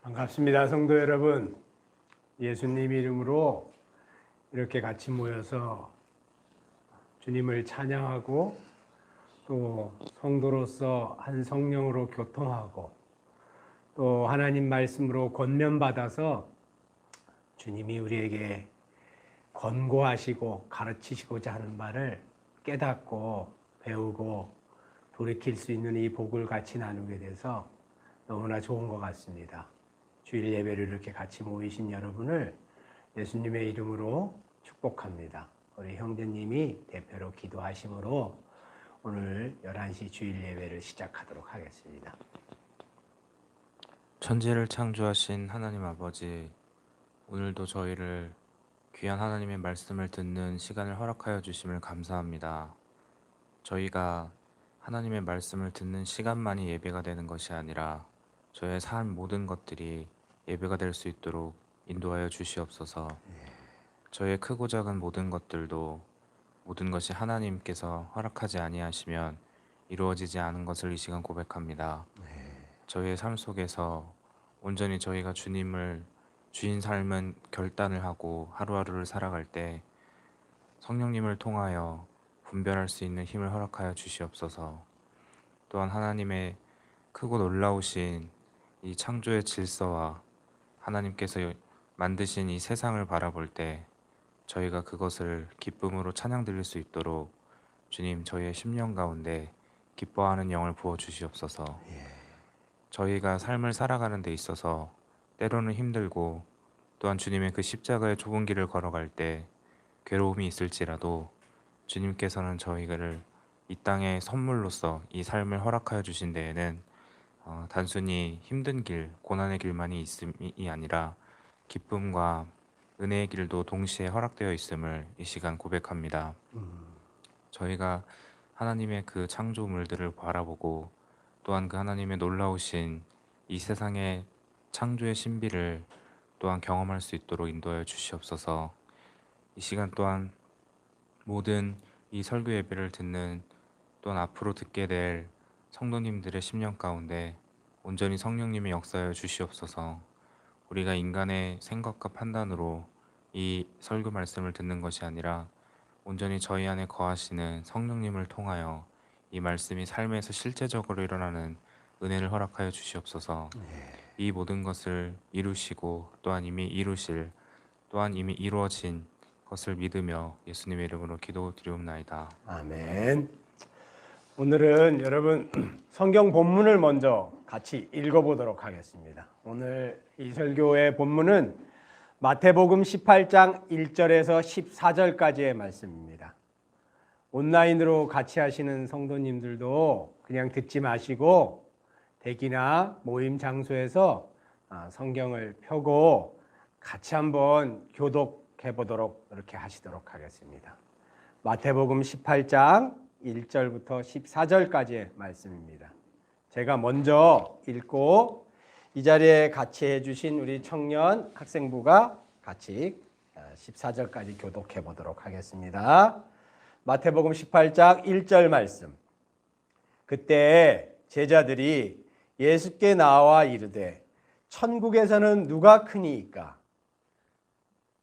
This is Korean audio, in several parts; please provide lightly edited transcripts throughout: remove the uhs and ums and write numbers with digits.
반갑습니다. 성도 여러분. 예수님 이름으로 이렇게 같이 모여서 주님을 찬양하고 또 성도로서 한 성령으로 교통하고 또 하나님 말씀으로 권면받아서 주님이 우리에게 권고하시고 가르치시고자 하는 말을 깨닫고 배우고 돌이킬 수 있는 이 복을 같이 나누게 돼서 너무나 좋은 것 같습니다. 주일 예배를 이렇게 같이 모이신 여러분을 예수님의 이름으로 축복합니다. 우리 형제님이 대표로 기도하심으로 오늘 11시 주일 예배를 시작하도록 하겠습니다. 천지를 창조하신 하나님 아버지, 오늘도 저희를 귀한 하나님의 말씀을 듣는 시간을 허락하여 주심을 감사합니다. 저희가 하나님의 말씀을 듣는 시간만이 예배가 되는 것이 아니라 저의 삶 모든 것들이 예배가 될 수 있도록 인도하여 주시옵소서. 저의 크고 작은 모든 것들도 모든 것이 하나님께서 허락하지 아니하시면 이루어지지 않은 것을 이 시간 고백합니다. 저희의 삶 속에서 온전히 저희가 주님을 주인 삶은 결단을 하고 하루하루를 살아갈 때 성령님을 통하여 분별할 수 있는 힘을 허락하여 주시옵소서. 또한 하나님의 크고 놀라우신 이 창조의 질서와 하나님께서 만드신 이 세상을 바라볼 때 저희가 그것을 기쁨으로 찬양 드릴 수 있도록 주님 저희의 심령 가운데 기뻐하는 영을 부어 주시옵소서. 저희가 삶을 살아가는 데 있어서 때로는 힘들고 또한 주님의 그 십자가의 좁은 길을 걸어갈 때 괴로움이 있을지라도 주님께서는 저희를 이 땅의 선물로서 이 삶을 허락하여 주신 데에는 단순히 힘든 길, 고난의 길만이 있음이 아니라 기쁨과 은혜의 길도 동시에 허락되어 있음을 이 시간 고백합니다. 저희가 하나님의 그 창조물들을 바라보고 또한 그 하나님의 놀라우신 이 세상의 창조의 신비를 또한 경험할 수 있도록 인도하여 주시옵소서. 이 시간 또한 모든 이 설교 예배를 듣는 또한 앞으로 듣게 될 성도님들의 심령 가운데 온전히 성령님의 역사여 주시옵소서. 우리가 인간의 생각과 판단으로 이 설교 말씀을 듣는 것이 아니라 온전히 저희 안에 거하시는 성령님을 통하여 이 말씀이 삶에서 실제적으로 일어나는 은혜를 허락하여 주시옵소서. 이 모든 것을 이루시고 또한 이미 이루실 또한 이미 이루어진 것을 믿으며 예수님의 이름으로 기도드리옵나이다. 아멘. 오늘은 여러분 성경 본문을 먼저 같이 읽어보도록 하겠습니다. 오늘 이 설교의 본문은 마태복음 18장 1절에서 14절까지의 말씀입니다. 온라인으로 같이 하시는 성도님들도 그냥 듣지 마시고 댁이나 모임 장소에서 성경을 펴고 같이 한번 교독해 보도록 이렇게 하시도록 하겠습니다. 마태복음 18장 1절부터 14절까지의 말씀입니다. 제가 먼저 읽고 이 자리에 같이 해주신 우리 청년 학생부가 같이 14절까지 교독해 보도록 하겠습니다. 마태복음 18장 1절 말씀. 그때 제자들이 예수께 나와 이르되 천국에서는 누가 크니이까?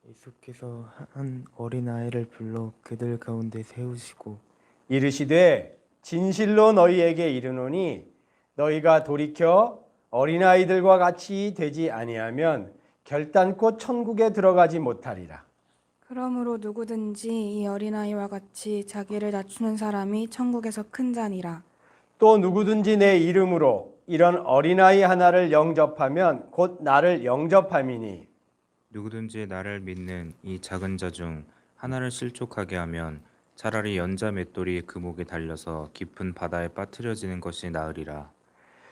예수께서 한 어린아이를 불러 그들 가운데 세우시고 이르시되 진실로 너희에게 이르노니 너희가 돌이켜 어린아이들과 같이 되지 아니하면 결단코 천국에 들어가지 못하리라. 그러므로 누구든지 이 어린아이와 같이 자기를 낮추는 사람이 천국에서 큰 자니라. 또 누구든지 내 이름으로 이런 어린아이 하나를 영접하면 곧 나를 영접함이니 누구든지 나를 믿는 이 작은 자 중 하나를 실족하게 하면 차라리 연자 맷돌이 그 목에 달려서 깊은 바다에 빠뜨려지는 것이 나으리라.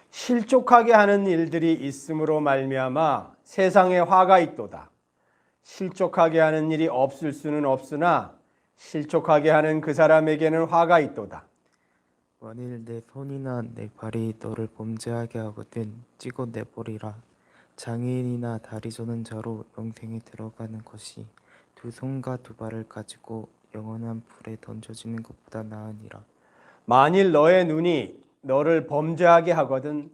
실족하게 하는 일들이 있음으로 말미암아 세상에 화가 있도다. 실족하게 하는 일이 없을 수는 없으나 실족하게 하는 그 사람에게는 화가 있도다. 만일 내 손이나 내 발이 너를 범죄하게 하거든 찍어 내버리라. 장애인이나 다리 저는 자로 영생에 들어가는 것이 두 손과 두 발을 가지고 영원한 불에 던져지는 것보다 나으니라. 만일 너의 눈이 너를 범죄하게 하거든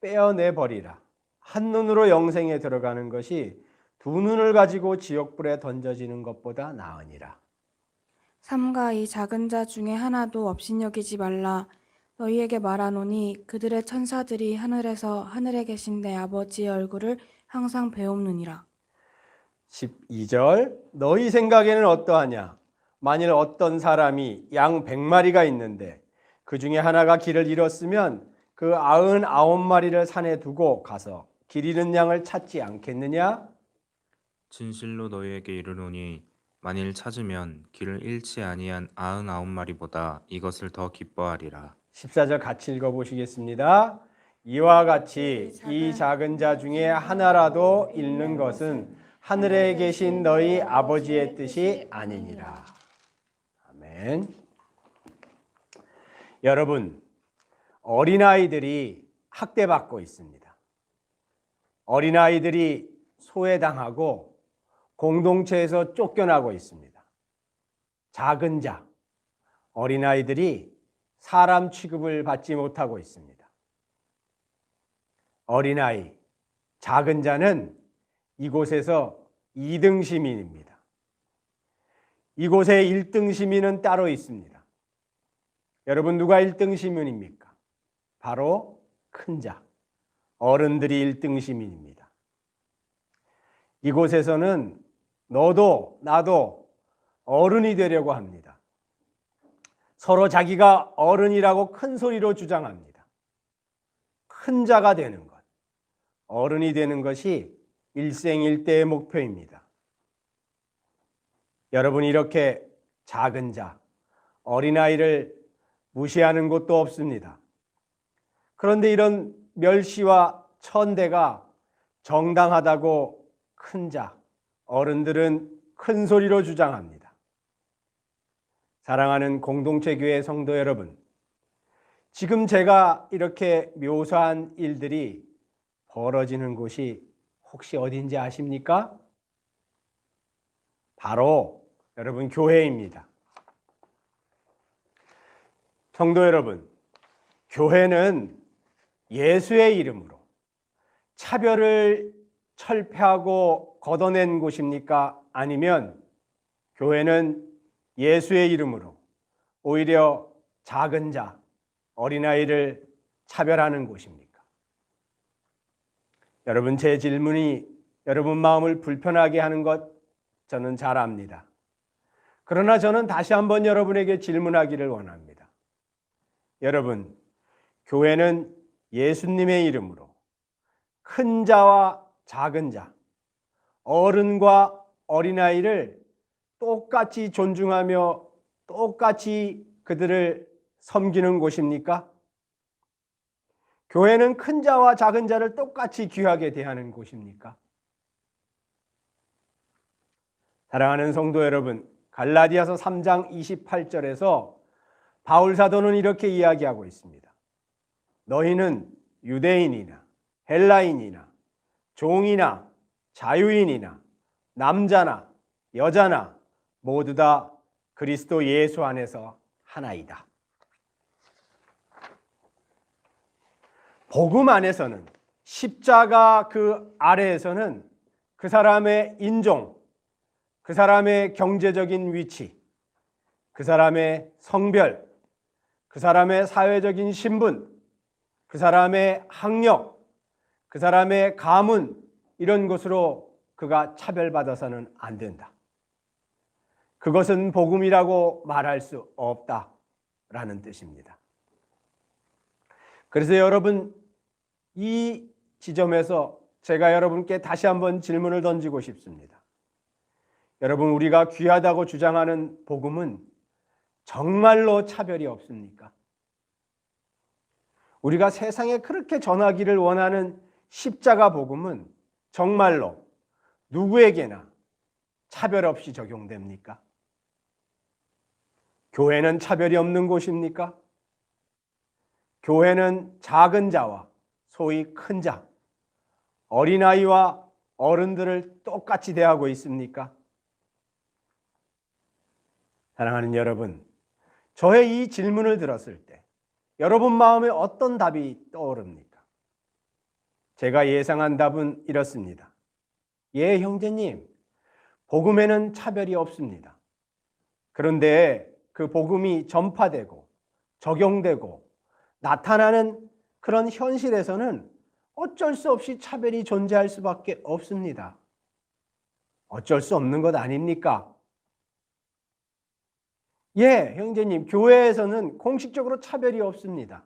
빼어내 버리라. 한눈으로 영생에 들어가는 것이 두 눈을 가지고 지옥불에 던져지는 것보다 나으니라. 삼가 이 작은 자 중에 하나도 업신여기지 말라. 너희에게 말하노니 그들의 천사들이 하늘에서 하늘에 계신 내 아버지의 얼굴을 항상 배옵느니라. 12절 너희 생각에는 어떠하냐? 만일 어떤 사람이 양 100마리가 있는데 그 중에 하나가 길을 잃었으면 그 99마리를 산에 두고 가서 길 잃은 양을 찾지 않겠느냐? 진실로 너희에게 이르노니 만일 찾으면 길을 잃지 아니한 99마리보다 이것을 더 기뻐하리라. 14절 같이 읽어보시겠습니다. 이와 같이 이 작은 자 중에 하나라도 잃는 것은 하늘에 계신 너희 아버지의 뜻이 아니니라. 아멘. 여러분, 어린아이들이 학대받고 있습니다. 어린아이들이 소외당하고 공동체에서 쫓겨나고 있습니다. 작은 자, 어린아이들이 사람 취급을 받지 못하고 있습니다. 어린아이, 작은 자는 이곳에서 2등 시민입니다. 이곳에 1등 시민은 따로 있습니다. 여러분, 누가 1등 시민입니까? 바로 큰 자, 어른들이 1등 시민입니다. 이곳에서는 너도 나도 어른이 되려고 합니다. 서로 자기가 어른이라고 큰 소리로 주장합니다. 큰 자가 되는 것, 어른이 되는 것이 일생일대의 목표입니다. 여러분, 이렇게 작은 자, 어린아이를 무시하는 곳도 없습니다. 그런데 이런 멸시와 천대가 정당하다고 큰 자, 어른들은 큰 소리로 주장합니다. 사랑하는 공동체 교회 성도 여러분, 지금 제가 이렇게 묘사한 일들이 벌어지는 곳이 혹시 어딘지 아십니까? 바로 여러분 교회입니다. 성도 여러분, 교회는 예수의 이름으로 차별을 철폐하고 걷어낸 곳입니까? 아니면 교회는 예수의 이름으로 오히려 작은 자, 어린아이를 차별하는 곳입니까? 여러분, 제 질문이 여러분 마음을 불편하게 하는 것 저는 잘 압니다. 그러나 저는 다시 한번 여러분에게 질문하기를 원합니다. 여러분, 교회는 예수님의 이름으로 큰 자와 작은 자, 어른과 어린아이를 똑같이 존중하며 똑같이 그들을 섬기는 곳입니까? 교회는 큰 자와 작은 자를 똑같이 귀하게 대하는 곳입니까? 사랑하는 성도 여러분, 갈라디아서 3장 28절에서 바울 사도는 이렇게 이야기하고 있습니다. 너희는 유대인이나 헬라인이나 종이나 자유인이나 남자나 여자나 모두 다 그리스도 예수 안에서 하나이다. 복음 안에서는, 십자가 그 아래에서는 그 사람의 인종, 그 사람의 경제적인 위치, 그 사람의 성별, 그 사람의 사회적인 신분, 그 사람의 학력, 그 사람의 가문, 이런 것으로 그가 차별받아서는 안 된다. 그것은 복음이라고 말할 수 없다라는 뜻입니다. 그래서 여러분, 이 지점에서 제가 여러분께 다시 한번 질문을 던지고 싶습니다. 여러분, 우리가 귀하다고 주장하는 복음은 정말로 차별이 없습니까? 우리가 세상에 그렇게 전하기를 원하는 십자가 복음은 정말로 누구에게나 차별 없이 적용됩니까? 교회는 차별이 없는 곳입니까? 교회는 작은 자와 소위 큰 자, 어린아이와 어른들을 똑같이 대하고 있습니까? 사랑하는 여러분, 저의 이 질문을 들었을 때 여러분 마음에 어떤 답이 떠오릅니까? 제가 예상한 답은 이렇습니다. 예, 형제님, 복음에는 차별이 없습니다. 그런데 그 복음이 전파되고 적용되고 나타나는 그런 현실에서는 어쩔 수 없이 차별이 존재할 수밖에 없습니다. 어쩔 수 없는 것 아닙니까? 예, 형제님, 교회에서는 공식적으로 차별이 없습니다.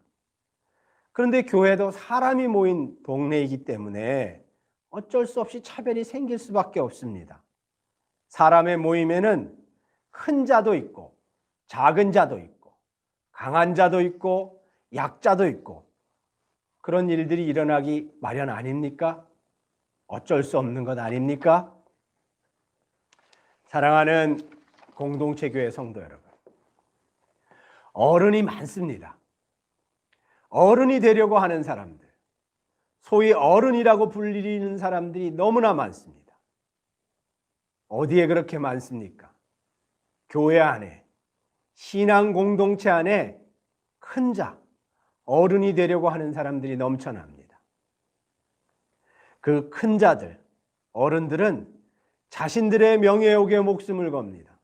그런데 교회도 사람이 모인 동네이기 때문에 어쩔 수 없이 차별이 생길 수밖에 없습니다. 사람의 모임에는 큰 자도 있고 작은 자도 있고 강한 자도 있고 약자도 있고 그런 일들이 일어나기 마련 아닙니까? 어쩔 수 없는 것 아닙니까? 사랑하는 공동체 교회 성도 여러분, 어른이 많습니다. 어른이 되려고 하는 사람들, 소위 어른이라고 불리는 사람들이 너무나 많습니다. 어디에 그렇게 많습니까? 교회 안에, 신앙 공동체 안에 큰 자, 어른이 되려고 하는 사람들이 넘쳐납니다. 그 큰 자들, 어른들은 자신들의 명예욕에 목숨을 겁니다.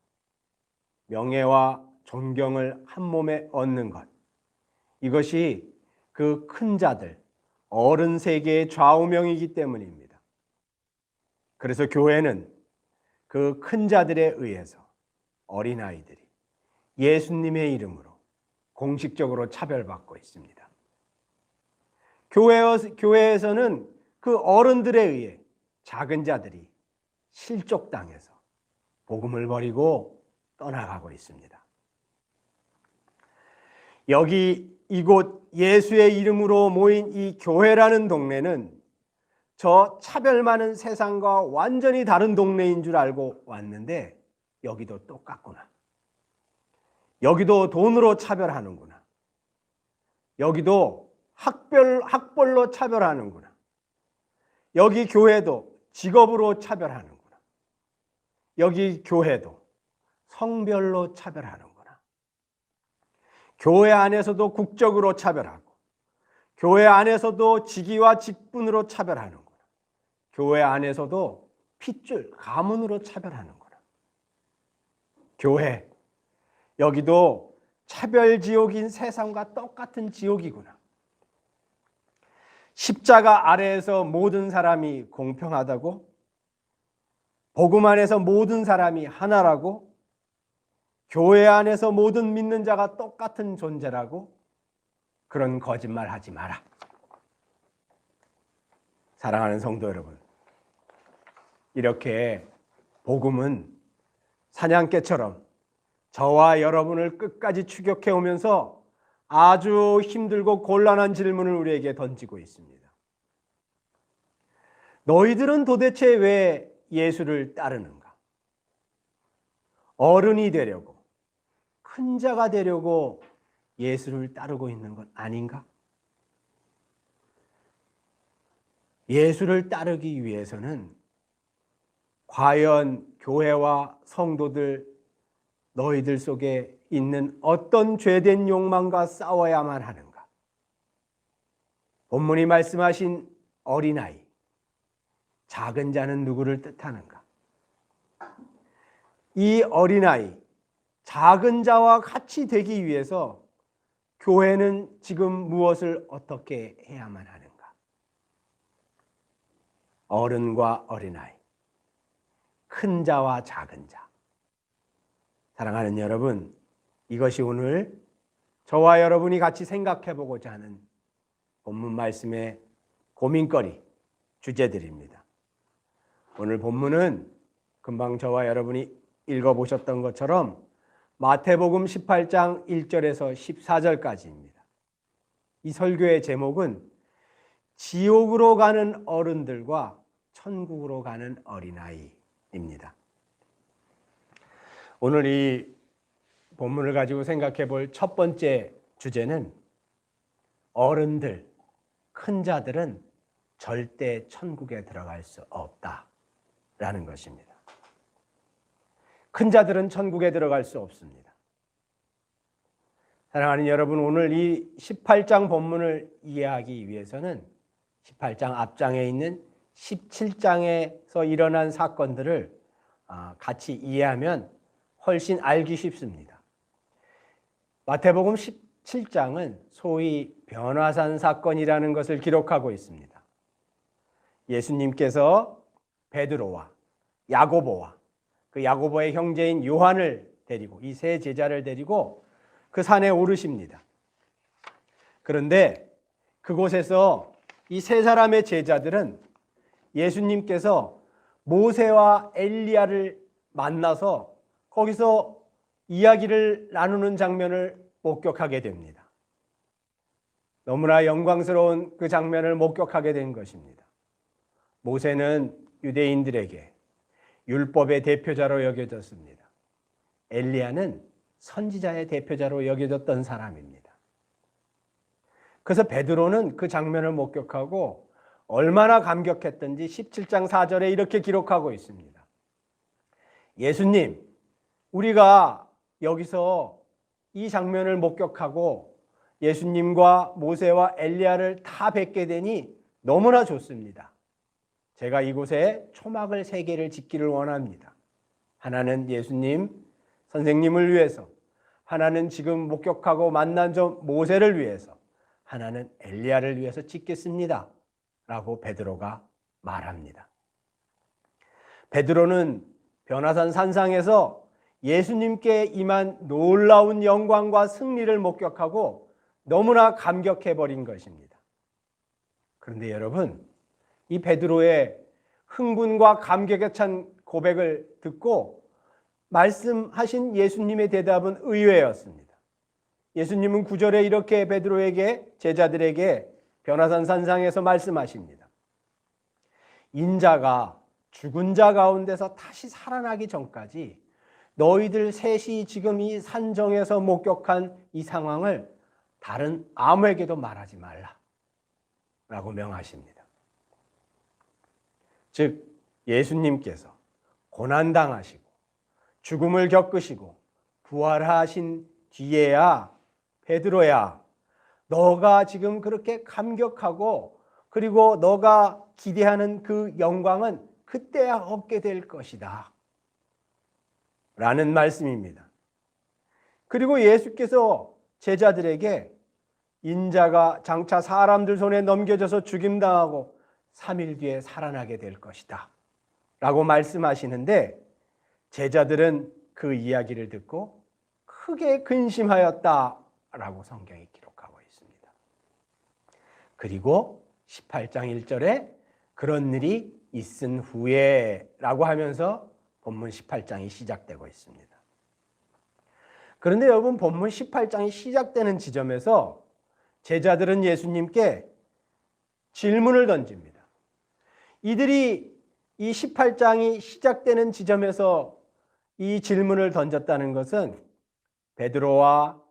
명예와 존경을 한 몸에 얻는 것, 이것이 그 큰 자들, 어른 세계의 좌우명이기 때문입니다. 그래서 교회는 그 큰 자들에 의해서 어린아이들이 예수님의 이름으로 공식적으로 차별받고 있습니다. 교회에서는 그 어른들에 의해 작은 자들이 실족당해서 복음을 버리고 떠나가고 있습니다. 여기 이곳 예수의 이름으로 모인 이 교회라는 동네는 저 차별 많은 세상과 완전히 다른 동네인 줄 알고 왔는데 여기도 똑같구나. 여기도 돈으로 차별하는구나. 여기도 학벌로 차별하는구나. 여기 교회도 직업으로 차별하는구나. 여기 교회도 성별로 차별하는구나. 교회 안에서도 국적으로 차별하고 교회 안에서도 직위와 직분으로 차별하는구나. 교회 안에서도 핏줄, 가문으로 차별하는구나. 교회, 여기도 차별지옥인 세상과 똑같은 지옥이구나. 십자가 아래에서 모든 사람이 공평하다고? 복음 안에서 모든 사람이 하나라고? 교회 안에서 모든 믿는 자가 똑같은 존재라고? 그런 거짓말 하지 마라. 사랑하는 성도 여러분, 이렇게 복음은 사냥개처럼 저와 여러분을 끝까지 추격해 오면서 아주 힘들고 곤란한 질문을 우리에게 던지고 있습니다. 너희들은 도대체 왜 예수를 따르는가? 어른이 되려고, 큰 자가 되려고 예수를 따르고 있는 것 아닌가? 예수를 따르기 위해서는 과연 교회와 성도들, 너희들 속에 있는 어떤 죄된 욕망과 싸워야만 하는가? 본문이 말씀하신 어린아이, 작은 자는 누구를 뜻하는가? 이 어린아이, 작은 자와 같이 되기 위해서 교회는 지금 무엇을 어떻게 해야만 하는가? 어른과 어린아이, 큰 자와 작은 자. 사랑하는 여러분, 이것이 오늘 저와 여러분이 같이 생각해 보고자 하는 본문 말씀의 고민거리, 주제들입니다. 오늘 본문은 금방 저와 여러분이 읽어보셨던 것처럼 마태복음 18장 1절에서 14절까지입니다. 이 설교의 제목은 지옥으로 가는 어른들과 천국으로 가는 어린아이입니다. 오늘 이 본문을 가지고 생각해 볼 첫 번째 주제는 어른들, 큰 자들은 절대 천국에 들어갈 수 없다라는 것입니다. 큰 자들은 천국에 들어갈 수 없습니다. 사랑하는 여러분, 오늘 이 18장 본문을 이해하기 위해서는 18장 앞장에 있는 17장에서 일어난 사건들을 같이 이해하면 훨씬 알기 쉽습니다. 마태복음 17장은 소위 변화산 사건이라는 것을 기록하고 있습니다. 예수님께서 베드로와 야고보와 그 야고보의 형제인 요한을 데리고 이 세 제자를 데리고 그 산에 오르십니다. 그런데 그곳에서 이 세 사람의 제자들은 예수님께서 모세와 엘리야를 만나서 거기서 이야기를 나누는 장면을 목격하게 됩니다. 너무나 영광스러운 그 장면을 목격하게 된 것입니다. 모세는 유대인들에게 율법의 대표자로 여겨졌습니다. 엘리야는 선지자의 대표자로 여겨졌던 사람입니다. 그래서 베드로는 그 장면을 목격하고 얼마나 감격했던지 17장 4절에 이렇게 기록하고 있습니다. 예수님, 우리가 여기서 이 장면을 목격하고 예수님과 모세와 엘리야를 다 뵙게 되니 너무나 좋습니다. 제가 이곳에 초막을 3개를 짓기를 원합니다. 하나는 예수님, 선생님을 위해서, 하나는 지금 목격하고 만난 모세를 위해서, 하나는 엘리야를 위해서 짓겠습니다. 라고 베드로가 말합니다. 베드로는 변화산 산상에서 예수님께 임한 놀라운 영광과 승리를 목격하고 너무나 감격해버린 것입니다. 그런데 여러분, 이 베드로의 흥분과 감격에 찬 고백을 듣고 말씀하신 예수님의 대답은 의외였습니다. 예수님은 9절에 이렇게 베드로에게, 제자들에게 변화산 산상에서 말씀하십니다. 인자가 죽은 자 가운데서 다시 살아나기 전까지 너희들 셋이 지금 이 산정에서 목격한 이 상황을 다른 아무에게도 말하지 말라 라고 명하십니다. 즉 예수님께서 고난당하시고 죽음을 겪으시고 부활하신 뒤에야 베드로야, 너가 지금 그렇게 감격하고 그리고 너가 기대하는 그 영광은 그때야 얻게 될 것이다 라는 말씀입니다. 그리고 예수께서 제자들에게 인자가 장차 사람들 손에 넘겨져서 죽임당하고 3일 뒤에 살아나게 될 것이다 라고 말씀하시는데 제자들은 그 이야기를 듣고 크게 근심하였다 라고 성경이 기록하고 있습니다. 그리고 18장 1절에 그런 일이 있은 후에 라고 하면서 본문 18장이 시작되고 있습니다. 그런데 여러분, 본문 18장이 시작되는 지점에서 제자들은 예수님께 질문을 던집니다. 이들이 이 18장이 시작되는 지점에서 이 질문을 던졌다는 것은 베드로와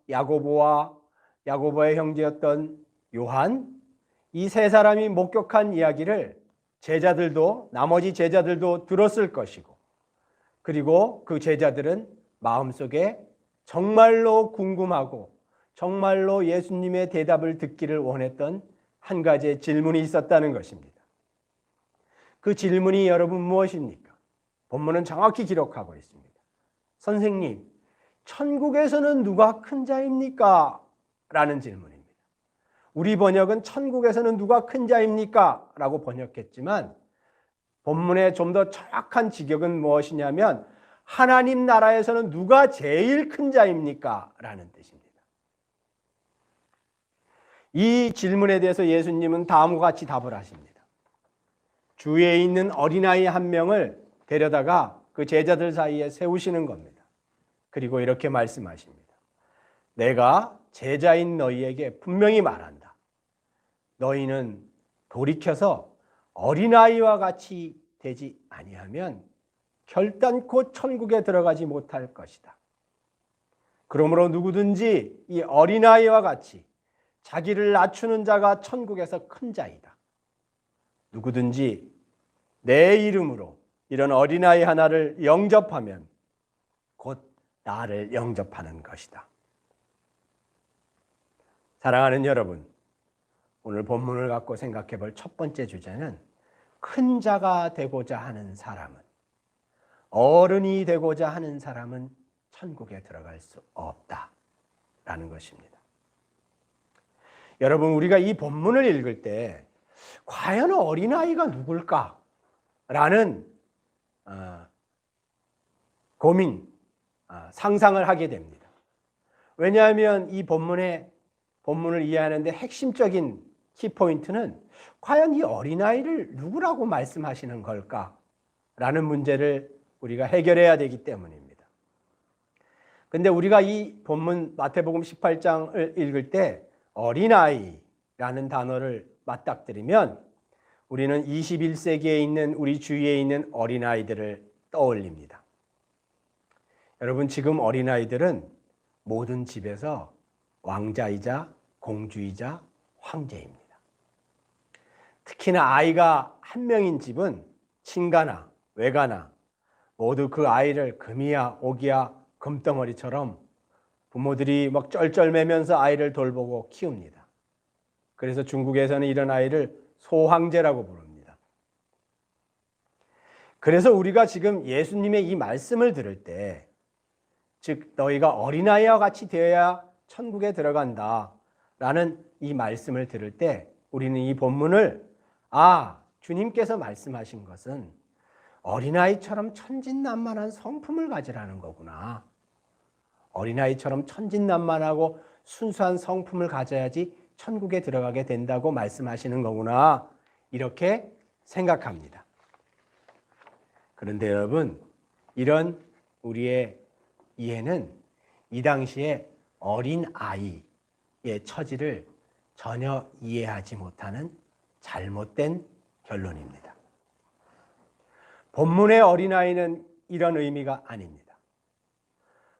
야고보의 형제였던 요한, 이 세 사람이 목격한 이야기를 나머지 제자들도 들었을 것이고, 그리고 그 제자들은 마음속에 정말로 궁금하고 정말로 예수님의 대답을 듣기를 원했던 한 가지의 질문이 있었다는 것입니다. 그 질문이 여러분 무엇입니까? 본문은 정확히 기록하고 있습니다. 선생님, 천국에서는 누가 큰 자입니까? 라는 질문입니다. 우리 번역은 천국에서는 누가 큰 자입니까? 라고 번역했지만 본문의 좀 더 정확한 직역은 무엇이냐면 하나님 나라에서는 누가 제일 큰 자입니까? 라는 뜻입니다. 이 질문에 대해서 예수님은 다음과 같이 답을 하십니다. 주위에 있는 어린아이 한 명을 데려다가 그 제자들 사이에 세우시는 겁니다. 그리고 이렇게 말씀하십니다. 내가 제자인 너희에게 분명히 말한다. 너희는 돌이켜서 어린아이와 같이 되지 아니하면 결단코 천국에 들어가지 못할 것이다. 그러므로 누구든지 이 어린아이와 같이 자기를 낮추는 자가 천국에서 큰 자이다. 누구든지 내 이름으로 이런 어린아이 하나를 영접하면 곧 나를 영접하는 것이다. 사랑하는 여러분, 오늘 본문을 갖고 생각해 볼 첫 번째 주제는 큰 자가 되고자 하는 사람은, 어른이 되고자 하는 사람은 천국에 들어갈 수 없다라는 것입니다. 여러분, 우리가 이 본문을 읽을 때 과연 어린아이가 누굴까라는 고민, 상상을 하게 됩니다. 왜냐하면 이 본문을 이해하는데 핵심적인 키포인트는 과연 이 어린아이를 누구라고 말씀하시는 걸까라는 문제를 우리가 해결해야 되기 때문입니다. 근데 우리가 이 본문 마태복음 18장을 읽을 때 어린아이라는 단어를 맞닥뜨리면 우리는 21세기에 있는 우리 주위에 있는 어린아이들을 떠올립니다. 여러분, 지금 어린아이들은 모든 집에서 왕자이자 공주이자 황제입니다. 특히나 아이가 한 명인 집은 친가나 외가나 모두 그 아이를 금이야 오기야 금덩어리처럼 부모들이 막 쩔쩔매면서 아이를 돌보고 키웁니다. 그래서 중국에서는 이런 아이를 소황제라고 부릅니다. 그래서 우리가 지금 예수님의 이 말씀을 들을 때, 즉 너희가 어린아이와 같이 되어야 천국에 들어간다라는 이 말씀을 들을 때 우리는 이 본문을 주님께서 말씀하신 것은 어린아이처럼 천진난만한 성품을 가지라는 거구나. 어린아이처럼 천진난만하고 순수한 성품을 가져야지 천국에 들어가게 된다고 말씀하시는 거구나. 이렇게 생각합니다. 그런데 여러분, 이런 우리의 이해는 이 당시에 어린아이의 처지를 전혀 이해하지 못하는 잘못된 결론입니다. 본문의 어린아이는 이런 의미가 아닙니다.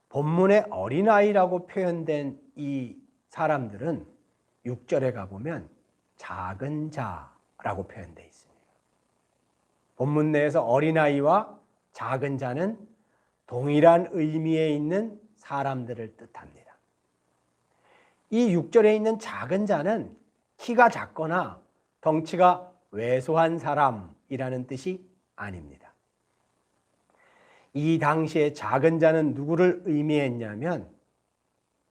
본문의 어린아이라고 표현된 이 사람들은 6절에 가보면 작은 자라고 표현되어 있습니다. 본문 내에서 어린아이와 작은 자는 동일한 의미에 있는 사람들을 뜻합니다. 이 6절에 있는 작은 자는 키가 작거나 덩치가 왜소한 사람이라는 뜻이 아닙니다. 이 당시에 작은 자는 누구를 의미했냐면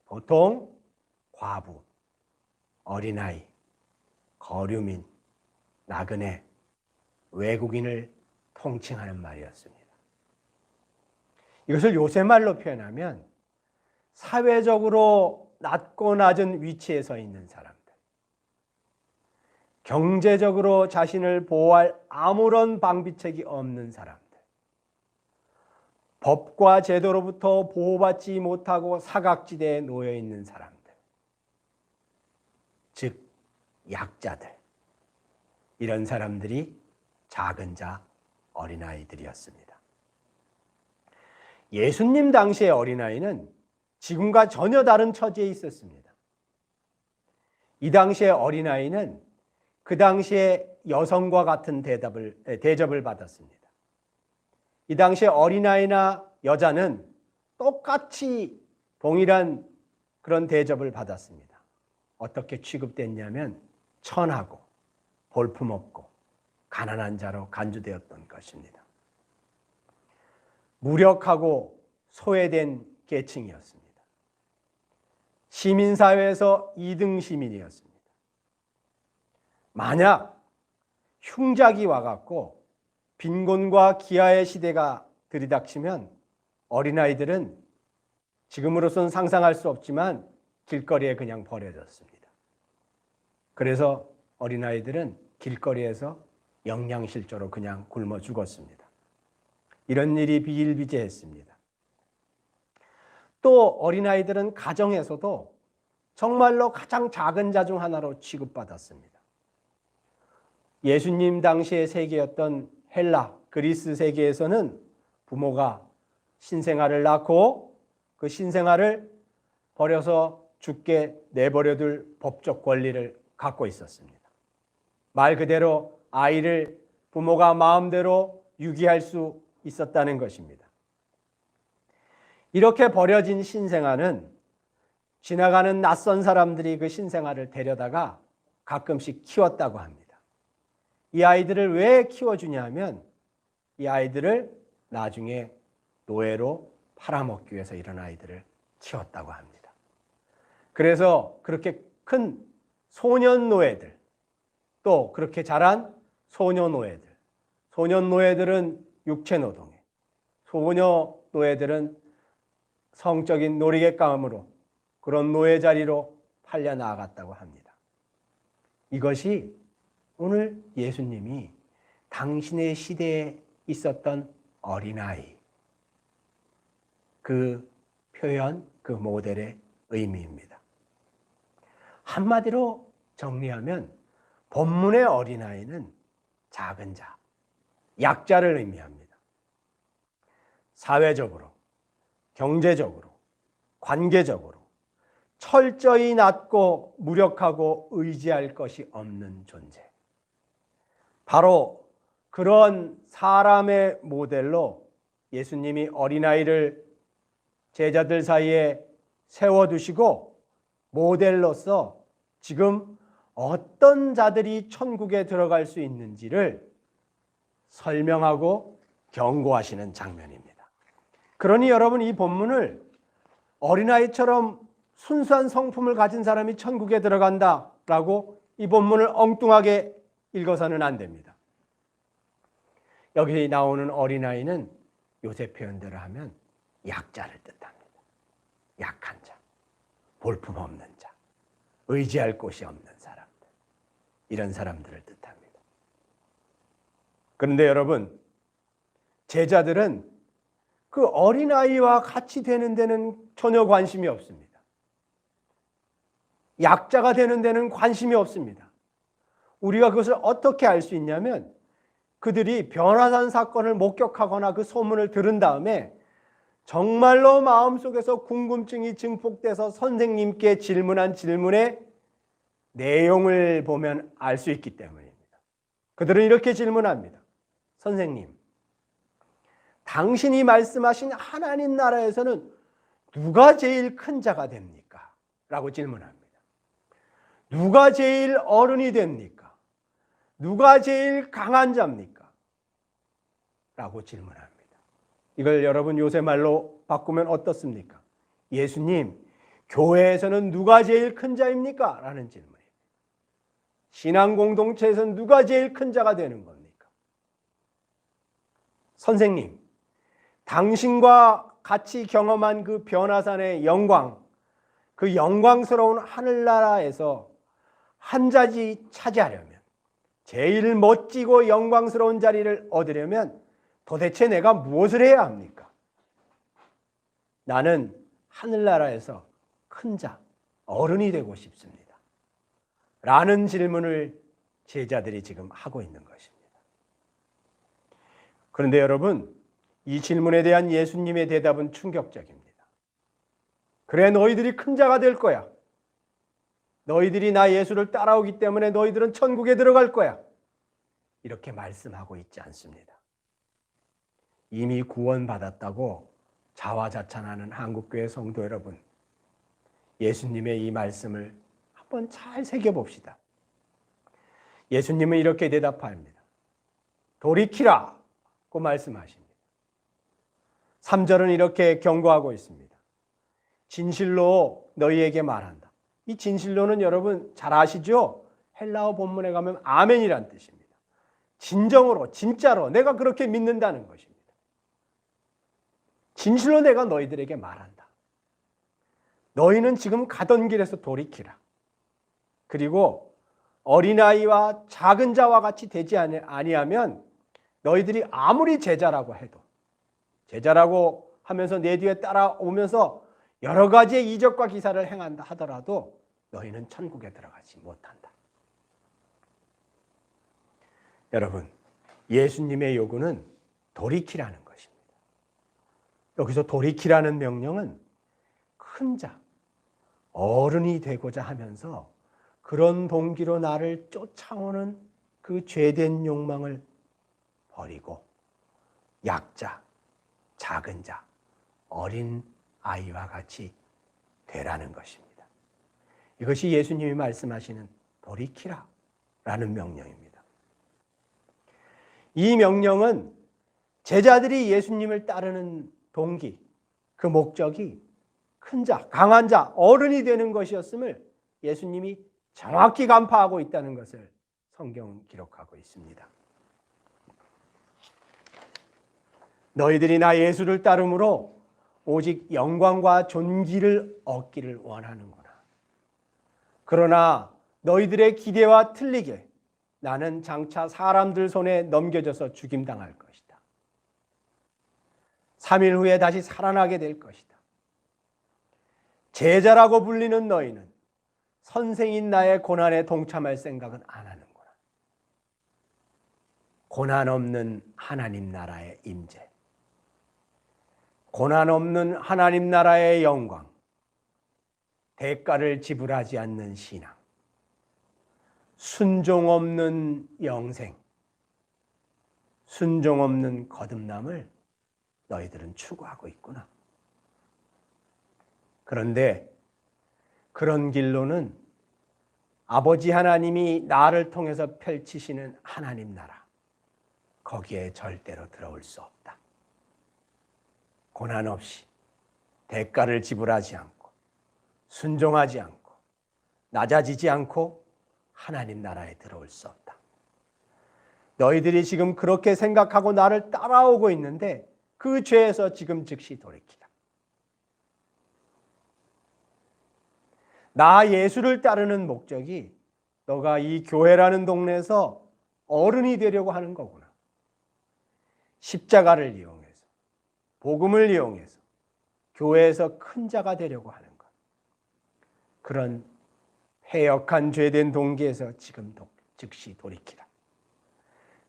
보통 과부, 어린아이, 거류민, 나그네, 외국인을 통칭하는 말이었습니다. 이것을 요새 말로 표현하면 사회적으로 낮고 낮은 위치에 서 있는 사람들, 경제적으로 자신을 보호할 아무런 방비책이 없는 사람들, 법과 제도로부터 보호받지 못하고 사각지대에 놓여 있는 사람들, 즉 약자들, 이런 사람들이 작은 자 어린아이들이었습니다. 예수님 당시의 어린아이는 지금과 전혀 다른 처지에 있었습니다. 이 당시의 어린아이는 그 당시에 여성과 같은 대접을 받았습니다. 이 당시에 어린아이나 여자는 똑같이 동일한 그런 대접을 받았습니다. 어떻게 취급됐냐면 천하고 볼품없고 가난한 자로 간주되었던 것입니다. 무력하고 소외된 계층이었습니다. 시민사회에서 2등 시민이었습니다. 만약 흉작이 와갖고 빈곤과 기아의 시대가 들이닥치면 어린아이들은 지금으로서는 상상할 수 없지만 길거리에 그냥 버려졌습니다. 그래서 어린아이들은 길거리에서 영양실조로 그냥 굶어 죽었습니다. 이런 일이 비일비재했습니다. 또 어린아이들은 가정에서도 정말로 가장 작은 자 중 하나로 취급받았습니다. 예수님 당시의 세계였던 헬라, 그리스 세계에서는 부모가 신생아를 낳고 그 신생아를 버려서 죽게 내버려둘 법적 권리를 갖고 있었습니다. 말 그대로 아이를 부모가 마음대로 유기할 수 있었다는 것입니다. 이렇게 버려진 신생아는 지나가는 낯선 사람들이 그 신생아를 데려다가 가끔씩 키웠다고 합니다. 이 아이들을 왜 키워주냐 하면 이 아이들을 나중에 노예로 팔아먹기 위해서 이런 아이들을 키웠다고 합니다. 그래서 그렇게 큰 소년 노예들, 또 그렇게 자란 소녀 노예들, 소년 노예들은 육체 노동에, 소녀 노예들은 성적인 놀이객감으로 그런 노예 자리로 팔려 나아갔다고 합니다. 이것이 오늘 예수님이 당신의 시대에 있었던 어린아이, 그 표현, 그 모델의 의미입니다. 한마디로 정리하면 본문의 어린아이는 작은 자, 약자를 의미합니다. 사회적으로, 경제적으로, 관계적으로 철저히 낮고 무력하고 의지할 것이 없는 존재. 바로 그런 사람의 모델로 예수님이 어린아이를 제자들 사이에 세워두시고 모델로서 지금 어떤 자들이 천국에 들어갈 수 있는지를 설명하고 경고하시는 장면입니다. 그러니 여러분, 이 본문을 어린아이처럼 순수한 성품을 가진 사람이 천국에 들어간다라고 이 본문을 엉뚱하게 읽어서는 안 됩니다. 여기 나오는 어린아이는 요새 표현대로 하면 약자를 뜻합니다. 약한 자, 볼품없는 자, 의지할 곳이 없는 사람들, 이런 사람들을 뜻합니다. 그런데 여러분, 제자들은 그 어린아이와 같이 되는 데는 전혀 관심이 없습니다. 약자가 되는 데는 관심이 없습니다. 우리가 그것을 어떻게 알 수 있냐면 그들이 변화산 사건을 목격하거나 그 소문을 들은 다음에 정말로 마음속에서 궁금증이 증폭돼서 선생님께 질문한 질문의 내용을 보면 알 수 있기 때문입니다. 그들은 이렇게 질문합니다. 선생님, 당신이 말씀하신 하나님 나라에서는 누가 제일 큰 자가 됩니까? 라고 질문합니다. 누가 제일 어른이 됩니까? 누가 제일 강한 자입니까? 라고 질문합니다. 이걸 여러분 요새 말로 바꾸면 어떻습니까? 예수님, 교회에서는 누가 제일 큰 자입니까? 라는 질문입니다. 신앙 공동체에서는 누가 제일 큰 자가 되는 겁니까? 선생님, 당신과 같이 경험한 그 변화산의 영광, 그 영광스러운 하늘나라에서 한 자리 차지하려면, 제일 멋지고 영광스러운 자리를 얻으려면 도대체 내가 무엇을 해야 합니까? 나는 하늘나라에서 큰 자, 어른이 되고 싶습니다. 라는 질문을 제자들이 지금 하고 있는 것입니다. 그런데 여러분, 이 질문에 대한 예수님의 대답은 충격적입니다. 그래, 너희들이 큰 자가 될 거야. 너희들이 나 예수를 따라오기 때문에 너희들은 천국에 들어갈 거야. 이렇게 말씀하고 있지 않습니다. 이미 구원받았다고 자화자찬하는 한국교회 성도 여러분, 예수님의 이 말씀을 한번 잘 새겨봅시다. 예수님은 이렇게 대답합니다. 돌이키라고 말씀하십니다. 3절은 이렇게 경고하고 있습니다. 진실로 너희에게 말한다. 이 진실로는 여러분 잘 아시죠? 헬라어 본문에 가면 아멘이란 뜻입니다. 진정으로, 진짜로 내가 그렇게 믿는다는 것입니다. 진실로 내가 너희들에게 말한다. 너희는 지금 가던 길에서 돌이키라. 그리고 어린아이와 작은 자와 같이 되지 아니하면 너희들이 아무리 제자라고 해도, 제자라고 하면서 내 뒤에 따라오면서 여러 가지의 이적과 기사를 행한다 하더라도 너희는 천국에 들어가지 못한다. 여러분, 예수님의 요구는 돌이키라는 것입니다. 여기서 돌이키라는 명령은 큰 자, 어른이 되고자 하면서 그런 동기로 나를 쫓아오는 그 죄된 욕망을 버리고 약자, 작은 자, 어린 아이와 같이 되라는 것입니다. 이것이 예수님이 말씀하시는 돌이키라 라는 명령입니다. 이 명령은 제자들이 예수님을 따르는 동기, 그 목적이 큰 자, 강한 자, 어른이 되는 것이었음을 예수님이 정확히 간파하고 있다는 것을 성경은 기록하고 있습니다. 너희들이 나 예수를 따름으로 오직 영광과 존귀를 얻기를 원하는구나. 그러나 너희들의 기대와 틀리게 나는 장차 사람들 손에 넘겨져서 죽임당할 것이다. 3일 후에 다시 살아나게 될 것이다. 제자라고 불리는 너희는 선생인 나의 고난에 동참할 생각은 안 하는구나. 고난 없는 하나님 나라의 임재, 고난 없는 하나님 나라의 영광, 대가를 지불하지 않는 신앙, 순종 없는 영생, 순종 없는 거듭남을 너희들은 추구하고 있구나. 그런데 그런 길로는 아버지 하나님이 나를 통해서 펼치시는 하나님 나라, 거기에 절대로 들어올 수 없다. 고난 없이 대가를 지불하지 않고 순종하지 않고 낮아지지 않고 하나님 나라에 들어올 수 없다. 너희들이 지금 그렇게 생각하고 나를 따라오고 있는데 그 죄에서 지금 즉시 돌이키라. 나 예수를 따르는 목적이 너가 이 교회라는 동네에서 어른이 되려고 하는 거구나. 십자가를 이용해서, 복음을 이용해서 교회에서 큰 자가 되려고 하는 것. 그런 패역한 죄된 동기에서 지금 즉시 돌이키라.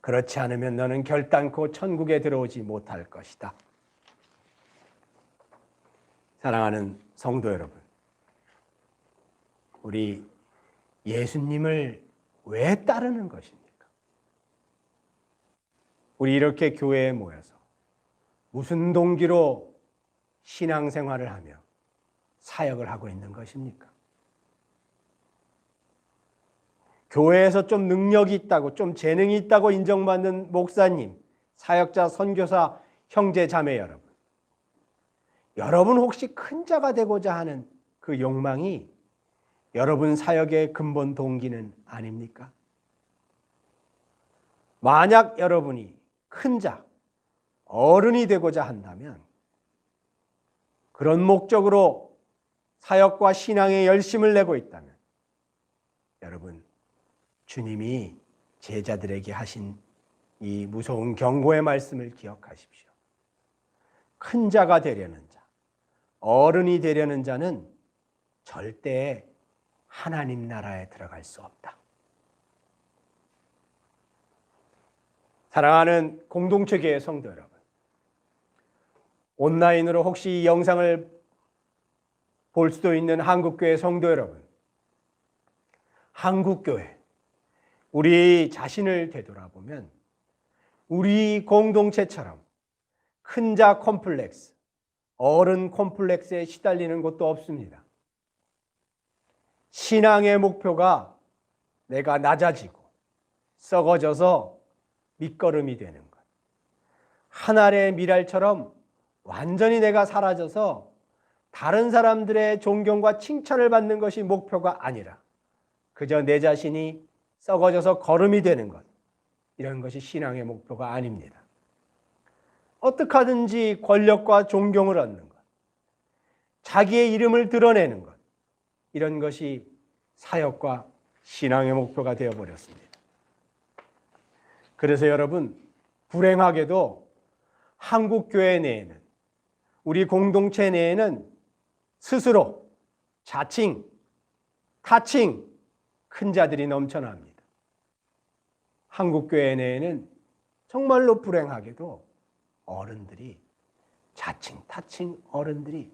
그렇지 않으면 너는 결단코 천국에 들어오지 못할 것이다. 사랑하는 성도 여러분, 우리 예수님을 왜 따르는 것입니까? 우리 이렇게 교회에 모여서 무슨 동기로 신앙생활을 하며 사역을 하고 있는 것입니까? 교회에서 좀 능력이 있다고, 좀 재능이 있다고 인정받는 목사님, 사역자, 선교사, 형제, 자매 여러분, 여러분 혹시 큰 자가 되고자 하는 그 욕망이 여러분 사역의 근본 동기는 아닙니까? 만약 여러분이 큰 자, 어른이 되고자 한다면 그런 목적으로 사역과 신앙에 열심을 내고 있다면 여러분, 주님이 제자들에게 하신 이 무서운 경고의 말씀을 기억하십시오. 큰 자가 되려는 자, 어른이 되려는 자는 절대 하나님 나라에 들어갈 수 없다. 사랑하는 공동체교회 성도 여러분, 온라인으로 혹시 이 영상을 볼 수도 있는 한국교회 성도 여러분, 한국교회, 우리 자신을 되돌아보면 우리 공동체처럼 큰 자 콤플렉스, 어른 콤플렉스에 시달리는 곳도 없습니다. 신앙의 목표가 내가 낮아지고 썩어져서 밑거름이 되는 것, 한 알의 미랄처럼 완전히 내가 사라져서 다른 사람들의 존경과 칭찬을 받는 것이 목표가 아니라 그저 내 자신이 썩어져서 거름이 되는 것, 이런 것이 신앙의 목표가 아닙니다. 어떻게 하든지 권력과 존경을 얻는 것, 자기의 이름을 드러내는 것, 이런 것이 사역과 신앙의 목표가 되어버렸습니다. 그래서 여러분, 불행하게도 한국교회 내에는, 우리 공동체 내에는 스스로 자칭, 타칭, 큰 자들이 넘쳐납니다. 한국교회 내에는 정말로 불행하게도 어른들이, 자칭, 타칭 어른들이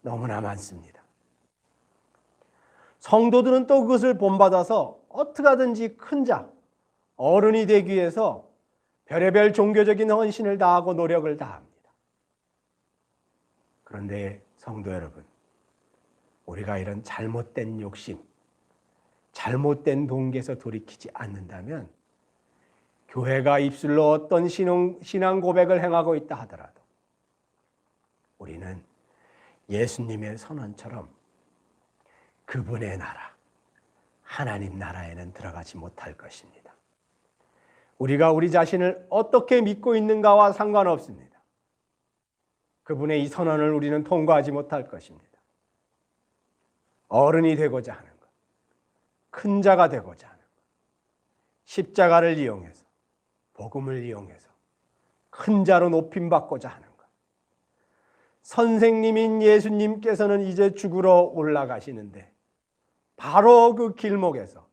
너무나 많습니다. 성도들은 또 그것을 본받아서 어떻게 하든지 큰 자, 어른이 되기 위해서 별의별 종교적인 헌신을 다하고 노력을 다합니다. 그런데 성도 여러분, 우리가 이런 잘못된 욕심, 잘못된 동기에서 돌이키지 않는다면 교회가 입술로 어떤 신앙 고백을 행하고 있다 하더라도 우리는 예수님의 선언처럼 그분의 나라, 하나님 나라에는 들어가지 못할 것입니다. 우리가 우리 자신을 어떻게 믿고 있는가와 상관없습니다. 그분의 이 선언을 우리는 통과하지 못할 것입니다. 어른이 되고자 하는 것, 큰 자가 되고자 하는 것, 십자가를 이용해서, 복음을 이용해서 큰 자로 높임받고자 하는 것. 선생님인 예수님께서는 이제 죽으러 올라가시는데 바로 그 길목에서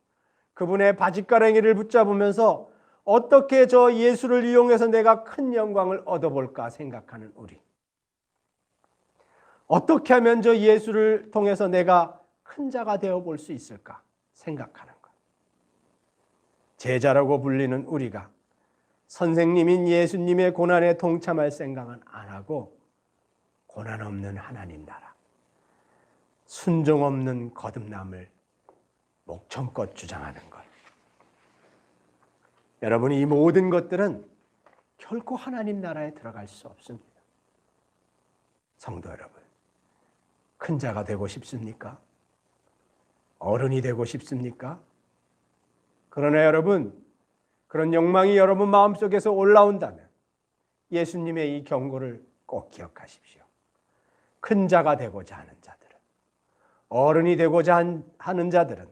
그분의 바짓가랑이를 붙잡으면서 어떻게 저 예수를 이용해서 내가 큰 영광을 얻어볼까 생각하는 우리. 어떻게 하면 저 예수를 통해서 내가 큰 자가 되어 볼 수 있을까 생각하는 것. 제자라고 불리는 우리가 선생님인 예수님의 고난에 동참할 생각은 안 하고 고난 없는 하나님 나라, 순종 없는 거듭남을 목청껏 주장하는 것. 여러분, 이 모든 것들은 결코 하나님 나라에 들어갈 수 없습니다. 성도 여러분, 큰 자가 되고 싶습니까? 어른이 되고 싶습니까? 그러나 여러분, 그런 욕망이 여러분 마음속에서 올라온다면 예수님의 이 경고를 꼭 기억하십시오. 큰 자가 되고자 하는 자들은, 어른이 되고자 하는 자들은,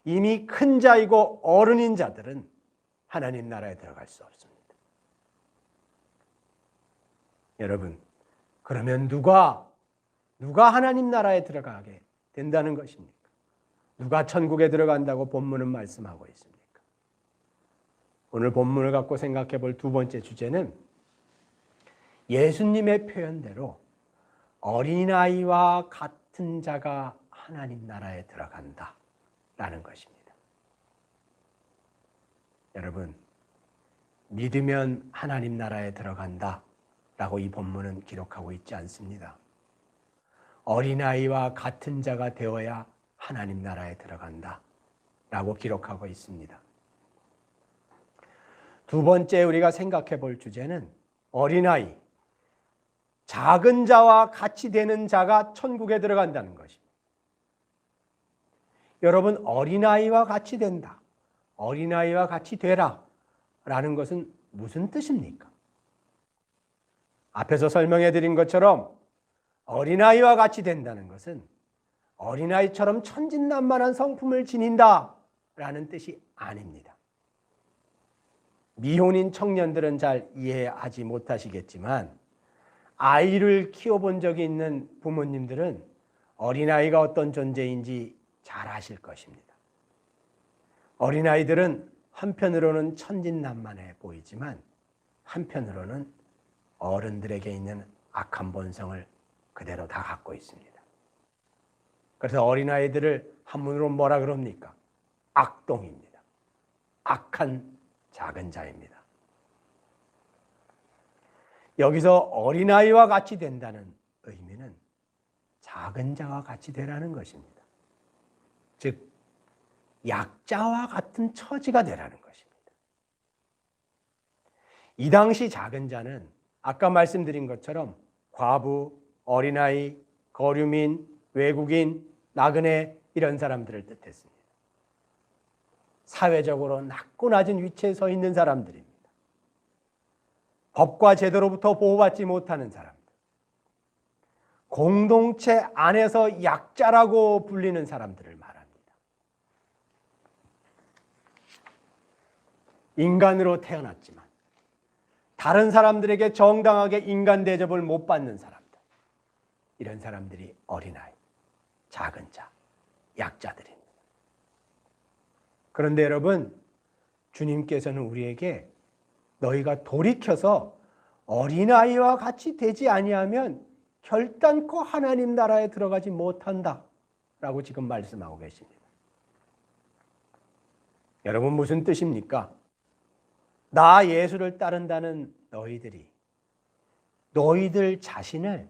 이미 큰 자이고 어른인 자들은 하나님 나라에 들어갈 수 없습니다. 여러분, 그러면 누가 하나님 나라에 들어가게 된다는 것입니까? 누가 천국에 들어간다고 본문은 말씀하고 있습니까? 오늘 본문을 갖고 생각해 볼 두 번째 주제는 예수님의 표현대로 어린아이와 같은 자가 하나님 나라에 들어간다라는 것입니다. 여러분, 믿으면 하나님 나라에 들어간다라고 이 본문은 기록하고 있지 않습니다. 어린아이와 같은 자가 되어야 하나님 나라에 들어간다라고 기록하고 있습니다. 두 번째 우리가 생각해 볼 주제는 어린아이, 작은 자와 같이 되는 자가 천국에 들어간다는 것입니다. 여러분, 어린아이와 같이 된다, 어린아이와 같이 되라 라는 것은 무슨 뜻입니까? 앞에서 설명해 드린 것처럼 어린아이와 같이 된다는 것은 어린아이처럼 천진난만한 성품을 지닌다 라는 뜻이 아닙니다. 미혼인 청년들은 잘 이해하지 못하시겠지만 아이를 키워본 적이 있는 부모님들은 어린아이가 어떤 존재인지 잘 아실 것입니다. 어린아이들은 한편으로는 천진난만해 보이지만 한편으로는 어른들에게 있는 악한 본성을 그대로 다 갖고 있습니다. 그래서 어린아이들을 한문으로 뭐라 그럽니까? 악동입니다. 악한 작은 자입니다. 여기서 어린아이와 같이 된다는 의미는 작은 자와 같이 되라는 것입니다. 즉, 약자와 같은 처지가 되라는 것입니다. 이 당시 작은 자는 아까 말씀드린 것처럼 과부, 어린아이, 거류민, 외국인, 나그네 이런 사람들을 뜻했습니다. 사회적으로 낮고 낮은 위치에 서 있는 사람들입니다. 법과 제도로부터 보호받지 못하는 사람들, 공동체 안에서 약자라고 불리는 사람들을 말합니다. 인간으로 태어났지만 다른 사람들에게 정당하게 인간 대접을 못 받는 사람들, 이런 사람들이 어린아이, 작은 자, 약자들입니다. 그런데 여러분, 주님께서는 우리에게 너희가 돌이켜서 어린아이와 같이 되지 아니하면 결단코 하나님 나라에 들어가지 못한다 라고 지금 말씀하고 계십니다. 여러분, 무슨 뜻입니까? 나 예수를 따른다는 너희들 자신을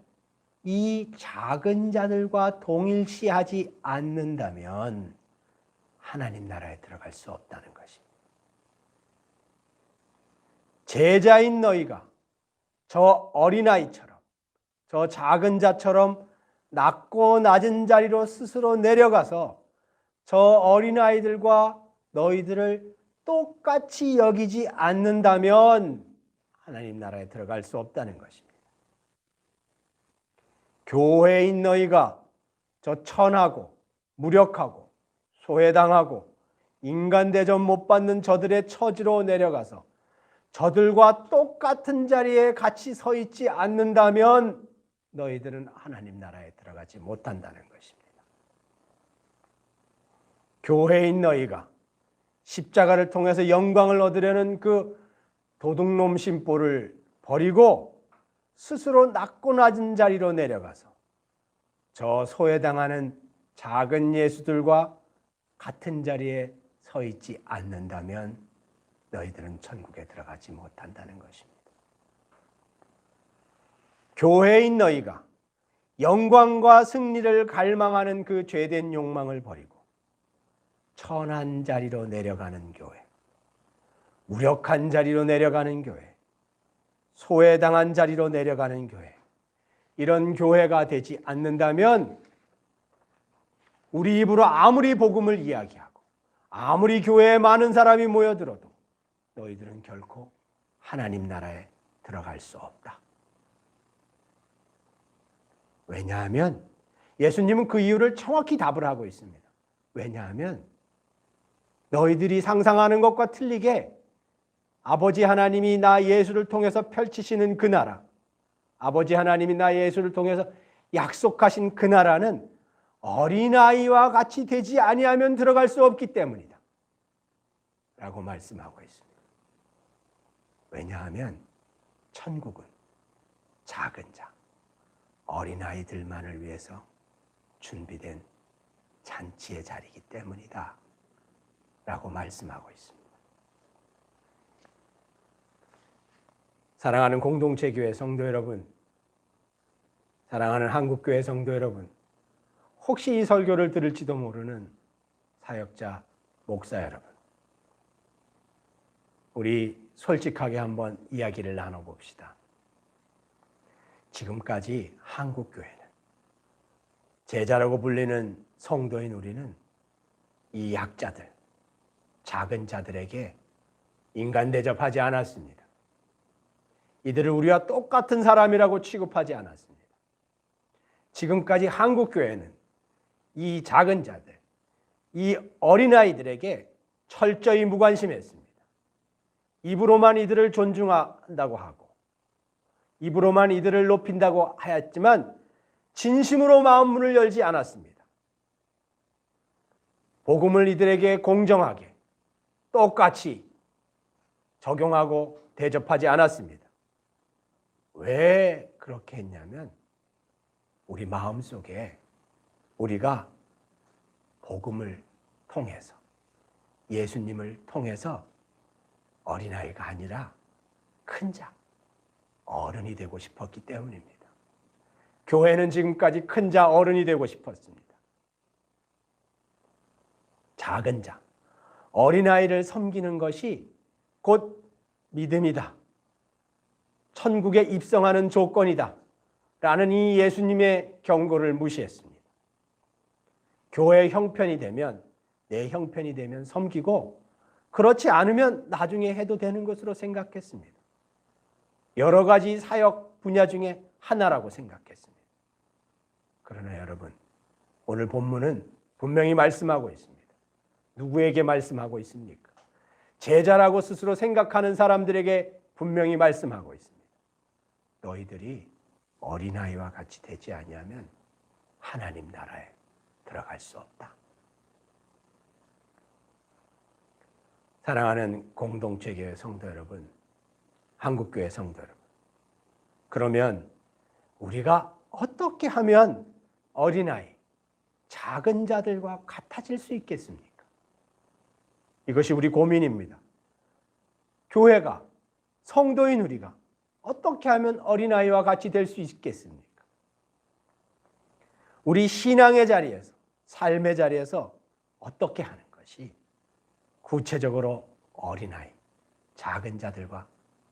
이 작은 자들과 동일시하지 않는다면 하나님 나라에 들어갈 수 없다는 것입니다. 제자인 너희가 저 어린아이처럼, 저 작은 자처럼 낮고 낮은 자리로 스스로 내려가서 저 어린아이들과 너희들을 똑같이 여기지 않는다면 하나님 나라에 들어갈 수 없다는 것입니다. 교회인 너희가 저 천하고 무력하고 소외당하고 인간 대접 못 받는 저들의 처지로 내려가서 저들과 똑같은 자리에 같이 서 있지 않는다면 너희들은 하나님 나라에 들어가지 못한다는 것입니다. 교회인 너희가 십자가를 통해서 영광을 얻으려는 그 도둑놈 심보를 버리고 스스로 낮고 낮은 자리로 내려가서 저 소외당하는 작은 예수들과 같은 자리에 서 있지 않는다면 너희들은 천국에 들어가지 못한다는 것입니다. 교회인 너희가 영광과 승리를 갈망하는 그 죄된 욕망을 버리고 천한 자리로 내려가는 교회, 무력한 자리로 내려가는 교회, 소외당한 자리로 내려가는 교회, 이런 교회가 되지 않는다면 우리 입으로 아무리 복음을 이야기하고 아무리 교회에 많은 사람이 모여들어도 너희들은 결코 하나님 나라에 들어갈 수 없다. 왜냐하면 예수님은 그 이유를 정확히 답을 하고 있습니다. 왜냐하면 너희들이 상상하는 것과 틀리게 아버지 하나님이 나 예수를 통해서 펼치시는 그 나라, 아버지 하나님이 나 예수를 통해서 약속하신 그 나라는 어린아이와 같이 되지 아니하면 들어갈 수 없기 때문이다 라고 말씀하고 있습니다. 왜냐하면 천국은 작은 자, 어린아이들만을 위해서 준비된 잔치의 자리이기 때문이다 라고 말씀하고 있습니다. 사랑하는 공동체 교회 성도 여러분, 사랑하는 한국교회 성도 여러분, 혹시 이 설교를 들을지도 모르는 사역자, 목사 여러분, 우리 솔직하게 한번 이야기를 나눠봅시다. 지금까지 한국교회는, 제자라고 불리는 성도인 우리는 이 약자들, 작은 자들에게 인간 대접하지 않았습니다. 이들을 우리와 똑같은 사람이라고 취급하지 않았습니다. 지금까지 한국교회는 이 작은 자들, 이 어린아이들에게 철저히 무관심했습니다. 입으로만 이들을 존중한다고 하고 입으로만 이들을 높인다고 하였지만 진심으로 마음 문을 열지 않았습니다. 복음을 이들에게 공정하게 똑같이 적용하고 대접하지 않았습니다. 왜 그렇게 했냐면 우리 마음속에 우리가 복음을 통해서 예수님을 통해서 어린아이가 아니라 큰 자, 어른이 되고 싶었기 때문입니다. 교회는 지금까지 큰 자, 어른이 되고 싶었습니다. 작은 자, 어린아이를 섬기는 것이 곧 믿음이다. 천국에 입성하는 조건이다. 라는 이 예수님의 경고를 무시했습니다. 교회의 형편이 되면, 내 형편이 되면 섬기고 그렇지 않으면 나중에 해도 되는 것으로 생각했습니다. 여러 가지 사역 분야 중에 하나라고 생각했습니다. 그러나 여러분, 오늘 본문은 분명히 말씀하고 있습니다. 누구에게 말씀하고 있습니까? 제자라고 스스로 생각하는 사람들에게 분명히 말씀하고 있습니다. 너희들이 어린아이와 같이 되지 아니하면 하나님 나라에 들어갈 수 없다. 사랑하는 공동체교회 성도 여러분, 한국교회 성도 여러분, 그러면 우리가 어떻게 하면 어린아이, 작은 자들과 같아질 수 있겠습니까? 이것이 우리 고민입니다. 교회가, 성도인 우리가 어떻게 하면 어린아이와 같이 될 수 있겠습니까? 우리 신앙의 자리에서, 삶의 자리에서 어떻게 하는 것이? 것이 구체적으로 어린아이, 작은 자들과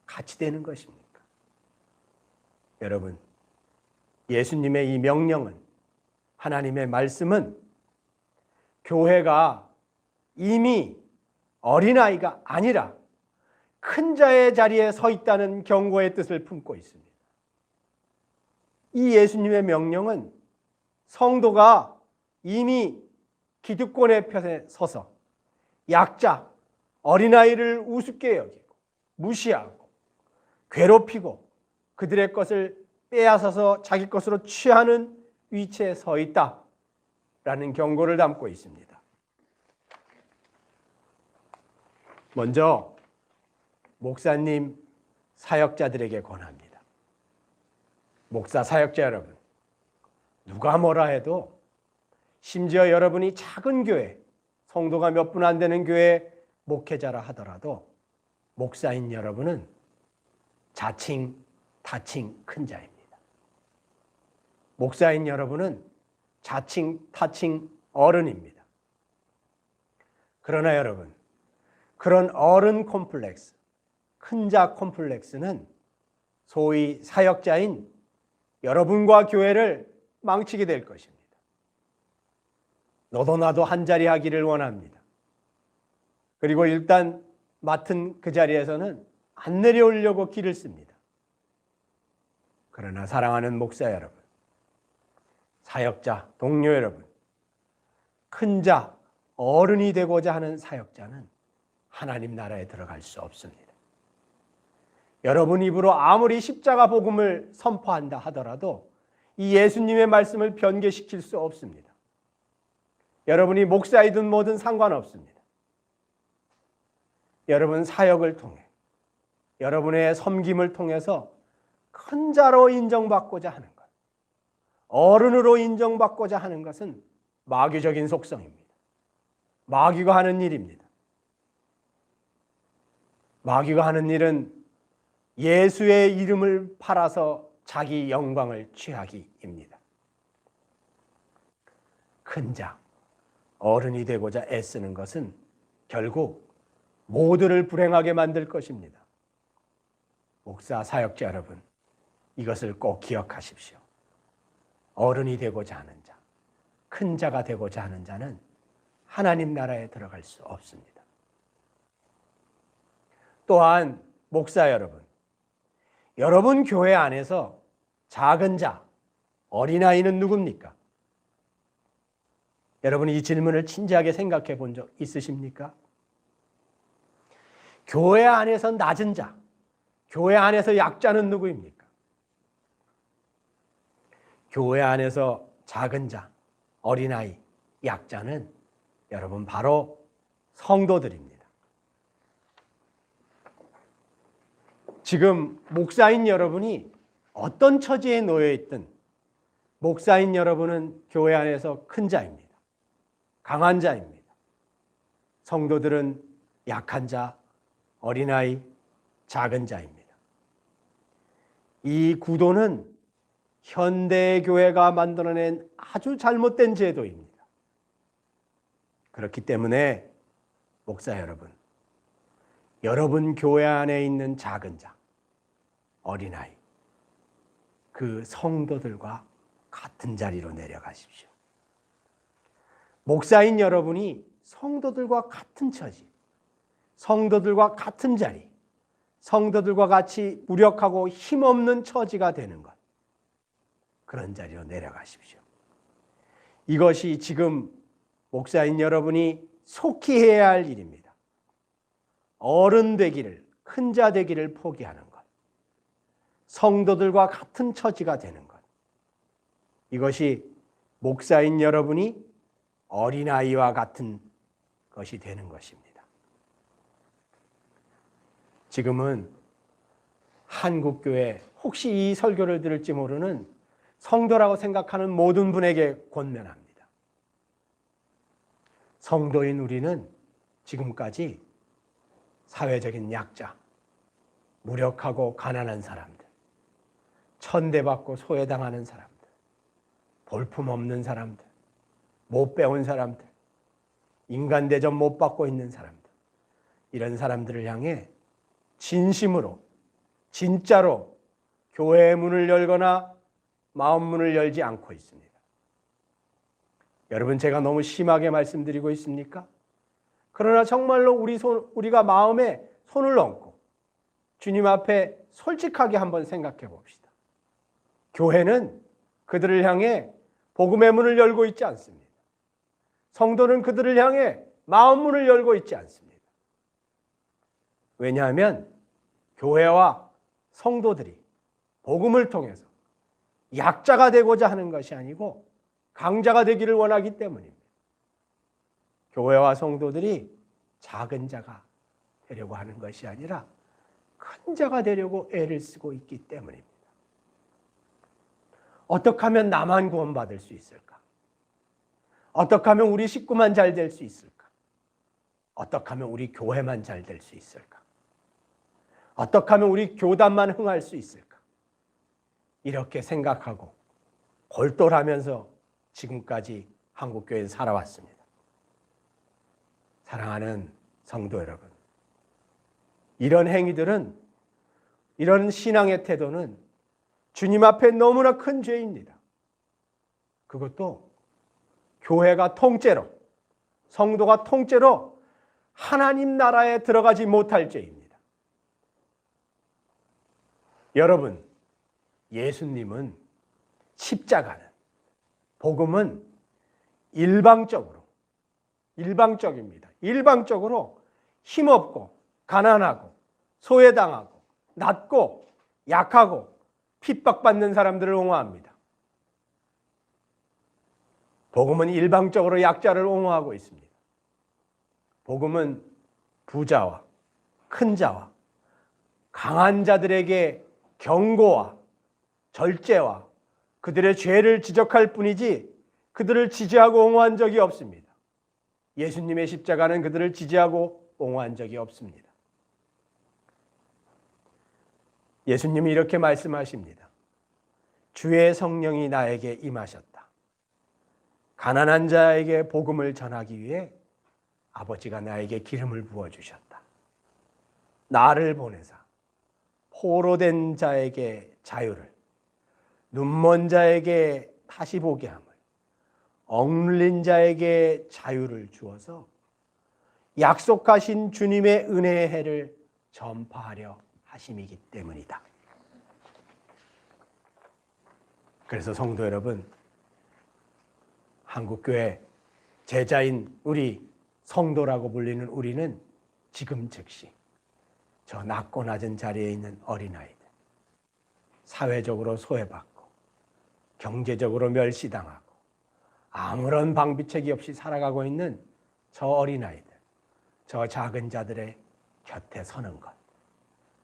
같이 되는 것입니까? 여러분, 예수님의 이 명령은, 하나님의 말씀은 교회가 이미 어린아이가 아니라 큰 자의 자리에 서 있다는 경고의 뜻을 품고 있습니다. 이 예수님의 명령은 성도가 이미 기득권의 편에 서서 약자, 어린아이를 우습게 여기고 무시하고 괴롭히고 그들의 것을 빼앗아서 자기 것으로 취하는 위치에 서 있다라는 경고를 담고 있습니다. 먼저 목사님, 사역자들에게 권합니다. 목사, 사역자 여러분, 누가 뭐라 해도 심지어 여러분이 작은 교회, 성도가 몇 분 안 되는 교회 목회자라 하더라도 목사인 여러분은 자칭, 타칭 큰 자입니다. 목사인 여러분은 자칭, 타칭 어른입니다. 그러나 여러분, 그런 어른 콤플렉스, 큰 자 콤플렉스는 소위 사역자인 여러분과 교회를 망치게 될 것입니다. 너도 나도 한 자리 하기를 원합니다. 그리고 일단 맡은 그 자리에서는 안 내려오려고 기를 씁니다. 그러나 사랑하는 목사 여러분, 사역자, 동료 여러분, 큰 자, 어른이 되고자 하는 사역자는 하나님 나라에 들어갈 수 없습니다. 여러분 입으로 아무리 십자가 복음을 선포한다 하더라도 이 예수님의 말씀을 변개시킬 수 없습니다. 여러분이 목사이든 뭐든 상관없습니다. 여러분 사역을 통해, 여러분의 섬김을 통해서 큰 자로 인정받고자 하는 것, 어른으로 인정받고자 하는 것은 마귀적인 속성입니다. 마귀가 하는 일입니다. 마귀가 하는 일은 예수의 이름을 팔아서 자기 영광을 취하기입니다. 큰 자, 어른이 되고자 애쓰는 것은 결국 모두를 불행하게 만들 것입니다. 목사, 사역자 여러분, 이것을 꼭 기억하십시오. 어른이 되고자 하는 자, 큰 자가 되고자 하는 자는 하나님 나라에 들어갈 수 없습니다. 또한 목사 여러분, 여러분 교회 안에서 작은 자, 어린아이는 누굽니까? 여러분이 이 질문을 진지하게 생각해 본 적 있으십니까? 교회 안에서 낮은 자, 교회 안에서 약자는 누구입니까? 교회 안에서 작은 자, 어린아이, 약자는 여러분 바로 성도들입니다. 지금 목사인 여러분이 어떤 처지에 놓여 있든 목사인 여러분은 교회 안에서 큰 자입니다. 강한 자입니다. 성도들은 약한 자, 어린아이, 작은 자입니다. 이 구도는 현대 교회가 만들어낸 아주 잘못된 제도입니다. 그렇기 때문에 목사 여러분, 여러분 교회 안에 있는 작은 자, 어린아이, 그 성도들과 같은 자리로 내려가십시오. 목사인 여러분이 성도들과 같은 처지, 성도들과 같은 자리, 성도들과 같이 무력하고 힘없는 처지가 되는 것, 그런 자리로 내려가십시오. 이것이 지금 목사인 여러분이 속히 해야 할 일입니다. 어른 되기를, 큰 자 되기를 포기하는 것, 성도들과 같은 처지가 되는 것, 이것이 목사인 여러분이 어린아이와 같은 것이 되는 것입니다. 지금은 한국교회, 혹시 이 설교를 들을지 모르는 성도라고 생각하는 모든 분에게 권면합니다. 성도인 우리는 지금까지 사회적인 약자, 무력하고 가난한 사람들, 천대받고 소외당하는 사람들, 볼품없는 사람들, 못 배운 사람들, 인간 대접 못 받고 있는 사람들, 이런 사람들을 향해 진심으로, 진짜로 교회의 문을 열거나 마음 문을 열지 않고 있습니다. 여러분, 제가 너무 심하게 말씀드리고 있습니까? 그러나 정말로 우리가 마음에 손을 얹고 주님 앞에 솔직하게 한번 생각해 봅시다. 교회는 그들을 향해 복음의 문을 열고 있지 않습니다. 성도는 그들을 향해 마음 문을 열고 있지 않습니다. 왜냐하면 교회와 성도들이 복음을 통해서 약자가 되고자 하는 것이 아니고 강자가 되기를 원하기 때문입니다. 교회와 성도들이 작은 자가 되려고 하는 것이 아니라 큰 자가 되려고 애를 쓰고 있기 때문입니다. 어떻게 하면 나만 구원받을 수 있을까? 어떻게 하면 우리 식구만 잘 될 수 있을까? 어떻게 하면 우리 교회만 잘 될 수 있을까? 어떻게 하면 우리 교단만 흥할 수 있을까? 이렇게 생각하고 골똘하면서 지금까지 한국교회에 살아왔습니다. 사랑하는 성도 여러분, 이런 행위들은, 이런 신앙의 태도는 주님 앞에 너무나 큰 죄입니다. 그것도 교회가 통째로, 성도가 통째로 하나님 나라에 들어가지 못할 죄입니다. 여러분, 예수님은, 십자가는, 복음은 일방적입니다. 일방적으로 힘없고 가난하고 소외당하고 낮고 약하고 핍박받는 사람들을 옹호합니다. 복음은 일방적으로 약자를 옹호하고 있습니다. 복음은 부자와 큰 자와 강한 자들에게 경고와 절제와 그들의 죄를 지적할 뿐이지 그들을 지지하고 옹호한 적이 없습니다. 예수님의 십자가는 그들을 지지하고 옹호한 적이 없습니다. 예수님이 이렇게 말씀하십니다. 주의 성령이 나에게 임하셨다. 가난한 자에게 복음을 전하기 위해 아버지가 나에게 기름을 부어주셨다. 나를 보내사 포로된 자에게 자유를, 눈먼 자에게 다시 보게 함을, 억눌린 자에게 자유를 주어서 약속하신 주님의 은혜의 해를 전파하려 하심이기 때문이다. 그래서 성도 여러분, 한국교회 제자인 우리, 성도라고 불리는 우리는 지금 즉시 저 낮고 낮은 자리에 있는 어린아이들, 사회적으로 소외받고 경제적으로 멸시당하고 아무런 방비책이 없이 살아가고 있는 저 어린아이들, 저 작은 자들의 곁에 서는 것,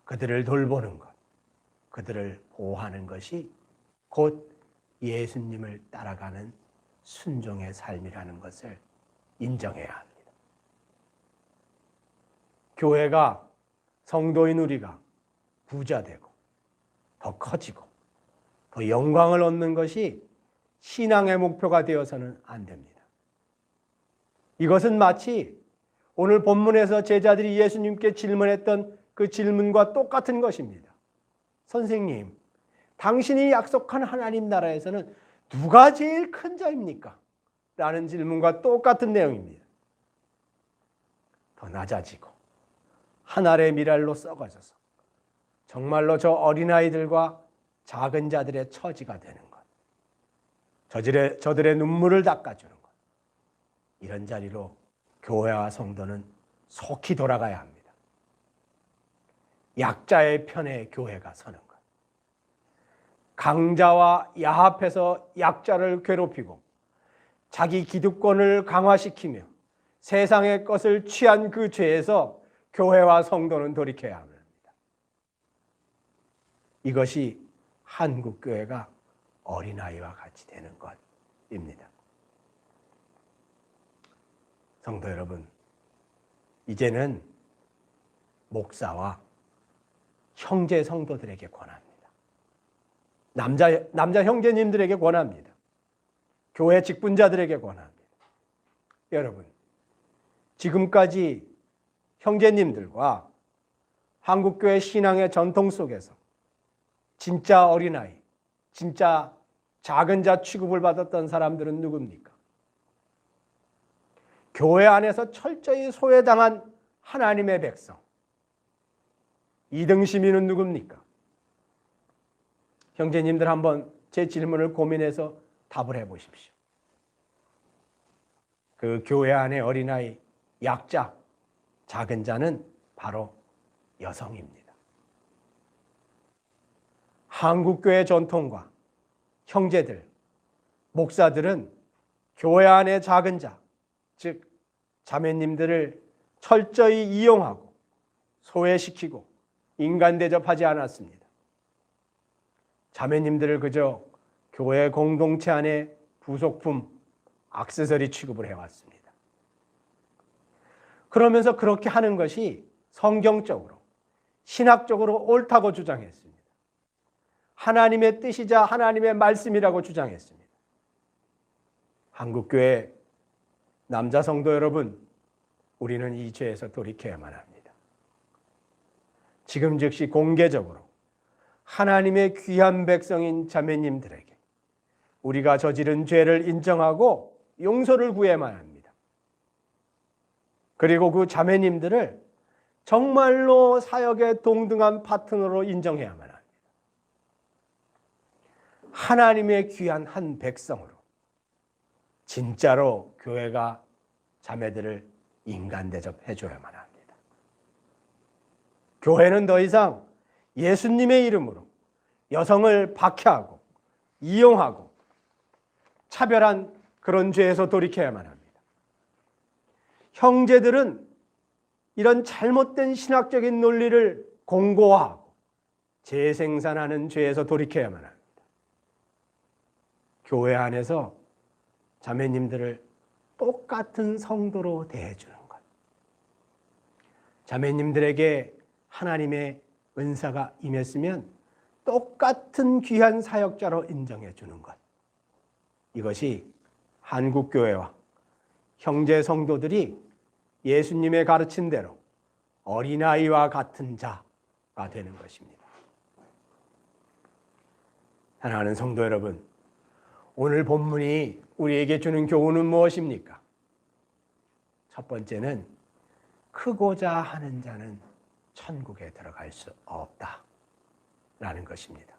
그들을 돌보는 것, 그들을 보호하는 것이 곧 예수님을 따라가는 순종의 삶이라는 것을 인정해야 합니다. 교회가, 성도인 우리가 부자되고 더 커지고 더 영광을 얻는 것이 신앙의 목표가 되어서는 안 됩니다. 이것은 마치 오늘 본문에서 제자들이 예수님께 질문했던 그 질문과 똑같은 것입니다. 선생님, 당신이 약속한 하나님 나라에서는 누가 제일 큰 자입니까? 라는 질문과 똑같은 내용입니다. 더 낮아지고 한 알의 미랄로 썩어져서 정말로 저 어린아이들과 작은 자들의 처지가 되는 것, 저들의 눈물을 닦아주는 것, 이런 자리로 교회와 성도는 속히 돌아가야 합니다. 약자의 편에 교회가 서는 것, 강자와 야합해서 약자를 괴롭히고 자기 기득권을 강화시키며 세상의 것을 취한 그 죄에서 교회와 성도는 돌이켜야 합니다. 이것이 한국교회가 어린아이와 같이 되는 것입니다. 성도 여러분, 이제는 목사와 형제 성도들에게 권합니다. 남자 형제님들에게 권합니다. 교회 직분자들에게 권합니다. 여러분, 지금까지 형제님들과 한국교회 신앙의 전통 속에서 진짜 어린아이, 진짜 작은 자 취급을 받았던 사람들은 누굽니까? 교회 안에서 철저히 소외당한 하나님의 백성. 2등 시민은 누굽니까? 형제님들 한번 제 질문을 고민해서 답을 해보십시오. 그 교회 안의 어린아이, 약자, 작은 자는 바로 여성입니다. 한국교회 전통과 형제들, 목사들은 교회 안의 작은 자, 즉 자매님들을 철저히 이용하고 소외시키고 인간 대접하지 않았습니다. 자매님들을 그저 교회 공동체 안의 부속품, 액세서리 취급을 해왔습니다. 그러면서 그렇게 하는 것이 성경적으로, 신학적으로 옳다고 주장했습니다. 하나님의 뜻이자 하나님의 말씀이라고 주장했습니다. 한국교회 남자 성도 여러분, 우리는 이 죄에서 돌이켜야만 합니다. 지금 즉시 공개적으로 하나님의 귀한 백성인 자매님들에게 우리가 저지른 죄를 인정하고 용서를 구해야만 합니다. 그리고 그 자매님들을 정말로 사역의 동등한 파트너로 인정해야만 합니다. 하나님의 귀한 한 백성으로 진짜로 교회가 자매들을 인간 대접해줘야만 합니다. 교회는 더 이상 예수님의 이름으로 여성을 박해하고 이용하고 차별한 그런 죄에서 돌이켜야만 합니다. 형제들은 이런 잘못된 신학적인 논리를 공고화하고 재생산하는 죄에서 돌이켜야만 합니다. 교회 안에서 자매님들을 똑같은 성도로 대해주는 것. 자매님들에게 하나님의 은사가 임했으면 똑같은 귀한 사역자로 인정해 주는 것. 이것이 한국교회와 형제 성도들이 예수님의 가르친 대로 어린아이와 같은 자가 되는 것입니다. 사랑하는 성도 여러분, 오늘 본문이 우리에게 주는 교훈은 무엇입니까? 첫 번째는 크고자 하는 자는 천국에 들어갈 수 없다라는 것입니다.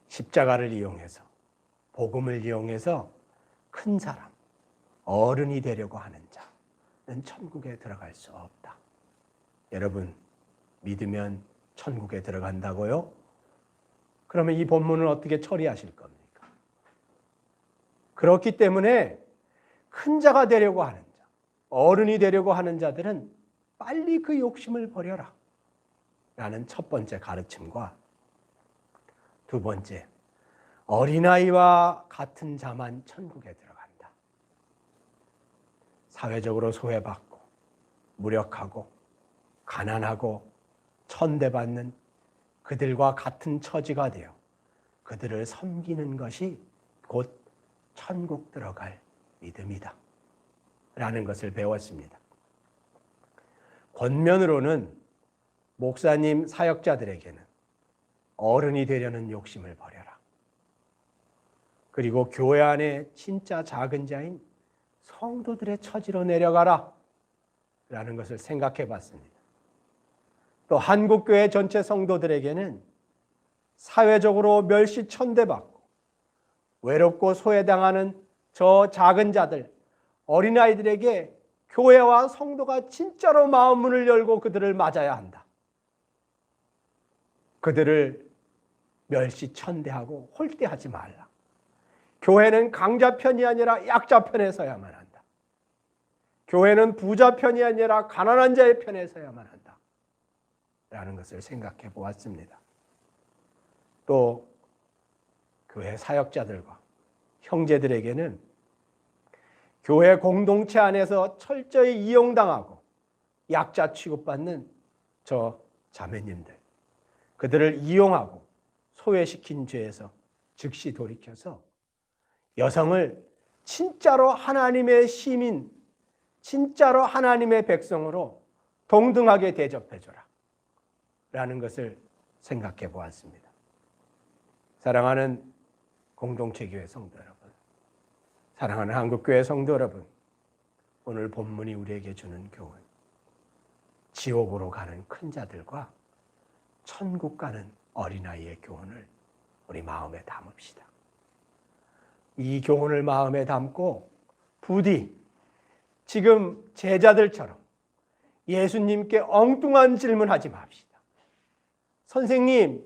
십자가를 이용해서, 복음을 이용해서 큰 사람, 어른이 되려고 하는 자는 천국에 들어갈 수 없다. 여러분, 믿으면 천국에 들어간다고요? 그러면 이 본문을 어떻게 처리하실 겁니까? 그렇기 때문에 큰 자가 되려고 하는 자, 어른이 되려고 하는 자들은 빨리 그 욕심을 버려라 라는 첫 번째 가르침과, 두 번째, 어린아이와 같은 자만 천국에 들어간다. 사회적으로 소외받고 무력하고 가난하고 천대받는 그들과 같은 처지가 되어 그들을 섬기는 것이 곧 천국 들어갈 믿음이다 라는 것을 배웠습니다. 권면으로는 목사님 사역자들에게는 어른이 되려는 욕심을 버려라. 그리고 교회 안에 진짜 작은 자인 성도들의 처지로 내려가라 라는 것을 생각해 봤습니다. 또 한국교회 전체 성도들에게는 사회적으로 멸시천대받고 외롭고 소외당하는 저 작은 자들, 어린아이들에게 교회와 성도가 진짜로 마음 문을 열고 그들을 맞아야 한다. 그들을 멸시천대하고 홀대하지 말라. 교회는 강자 편이 아니라 약자 편에 서야만 한다. 교회는 부자 편이 아니라 가난한 자의 편에 서야만 한다. 라는 것을 생각해 보았습니다. 또 교회 사역자들과 형제들에게는 교회 공동체 안에서 철저히 이용당하고 약자 취급받는 저 자매님들, 그들을 이용하고 소외시킨 죄에서 즉시 돌이켜서 여성을 진짜로 하나님의 시민, 진짜로 하나님의 백성으로 동등하게 대접해줘라 라는 것을 생각해 보았습니다. 사랑하는 공동체교회 성도 여러분, 사랑하는 한국교회 성도 여러분, 오늘 본문이 우리에게 주는 교훈, 지옥으로 가는 큰 자들과 천국 가는 어린아이의 교훈을 우리 마음에 담읍시다. 이 교훈을 마음에 담고 부디 지금 제자들처럼 예수님께 엉뚱한 질문하지 맙시다. 선생님,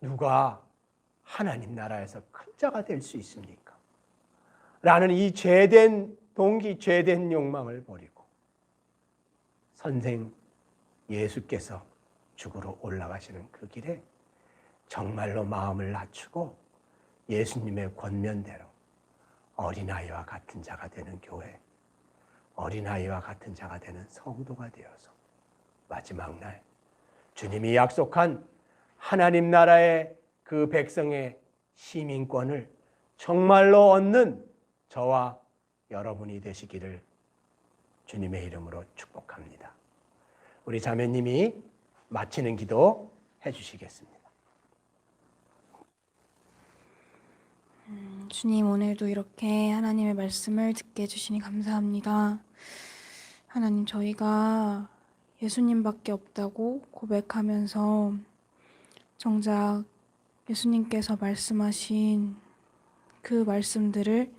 누가 하나님 나라에서 큰 자가 될 수 있습니까? 라는 이 죄된 동기, 죄된 욕망을 버리고 선생 예수께서 죽으러 올라가시는 그 길에 정말로 마음을 낮추고 예수님의 권면대로 어린아이와 같은 자가 되는 교회, 어린아이와 같은 자가 되는 성도가 되어서 마지막 날 주님이 약속한 하나님 나라의 그 백성의 시민권을 정말로 얻는 저와 여러분이 되시기를 주님의 이름으로 축복합니다. 우리 자매님이 마치는 기도 해주시겠습니다. 주님, 오늘도 이렇게 하나님의 말씀을 듣게 해주시니 감사합니다. 하나님, 저희가 예수님밖에 없다고 고백하면서 정작 예수님께서 말씀하신 그 말씀들을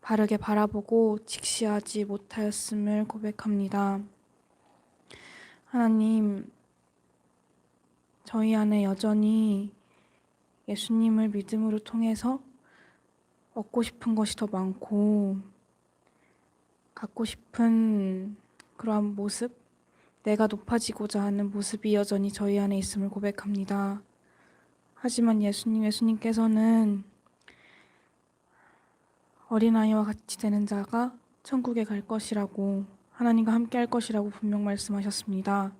바르게 바라보고 직시하지 못하였음을 고백합니다. 하나님, 저희 안에 여전히 예수님을 믿음으로 통해서 얻고 싶은 것이 더 많고 갖고 싶은 그러한 모습, 내가 높아지고자 하는 모습이 여전히 저희 안에 있음을 고백합니다. 하지만 예수님께서는 어린아이와 같이 되는 자가 천국에 갈 것이라고, 하나님과 함께 할 것이라고 분명 말씀하셨습니다.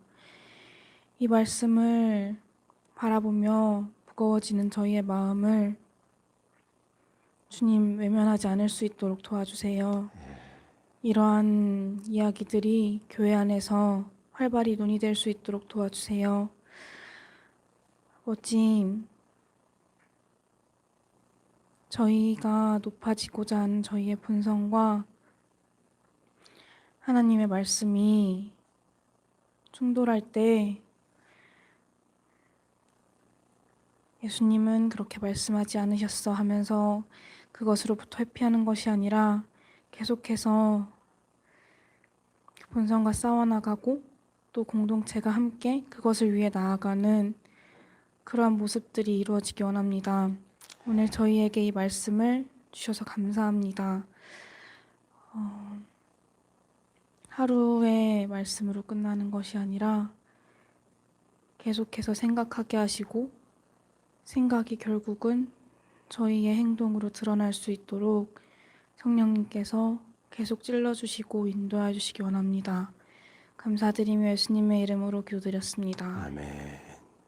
이 말씀을 바라보며 무거워지는 저희의 마음을 주님 외면하지 않을 수 있도록 도와주세요. 이러한 이야기들이 교회 안에서 활발히 논의될 수 있도록 도와주세요. 아버지, 저희가 높아지고자 하는 저희의 본성과 하나님의 말씀이 충돌할 때 예수님은 그렇게 말씀하지 않으셨어 하면서 그것으로부터 회피하는 것이 아니라 계속해서 본성과 싸워나가고 또 공동체가 함께 그것을 위해 나아가는 그러한 모습들이 이루어지기 원합니다. 오늘 저희에게 이 말씀을 주셔서 감사합니다. 하루의 말씀으로 끝나는 것이 아니라 계속해서 생각하게 하시고 생각이 결국은 저희의 행동으로 드러날 수 있도록 성령님께서 계속 찔러주시고 인도해 주시기 원합니다. 감사드리며 예수님의 이름으로 기도드렸습니다. 아멘.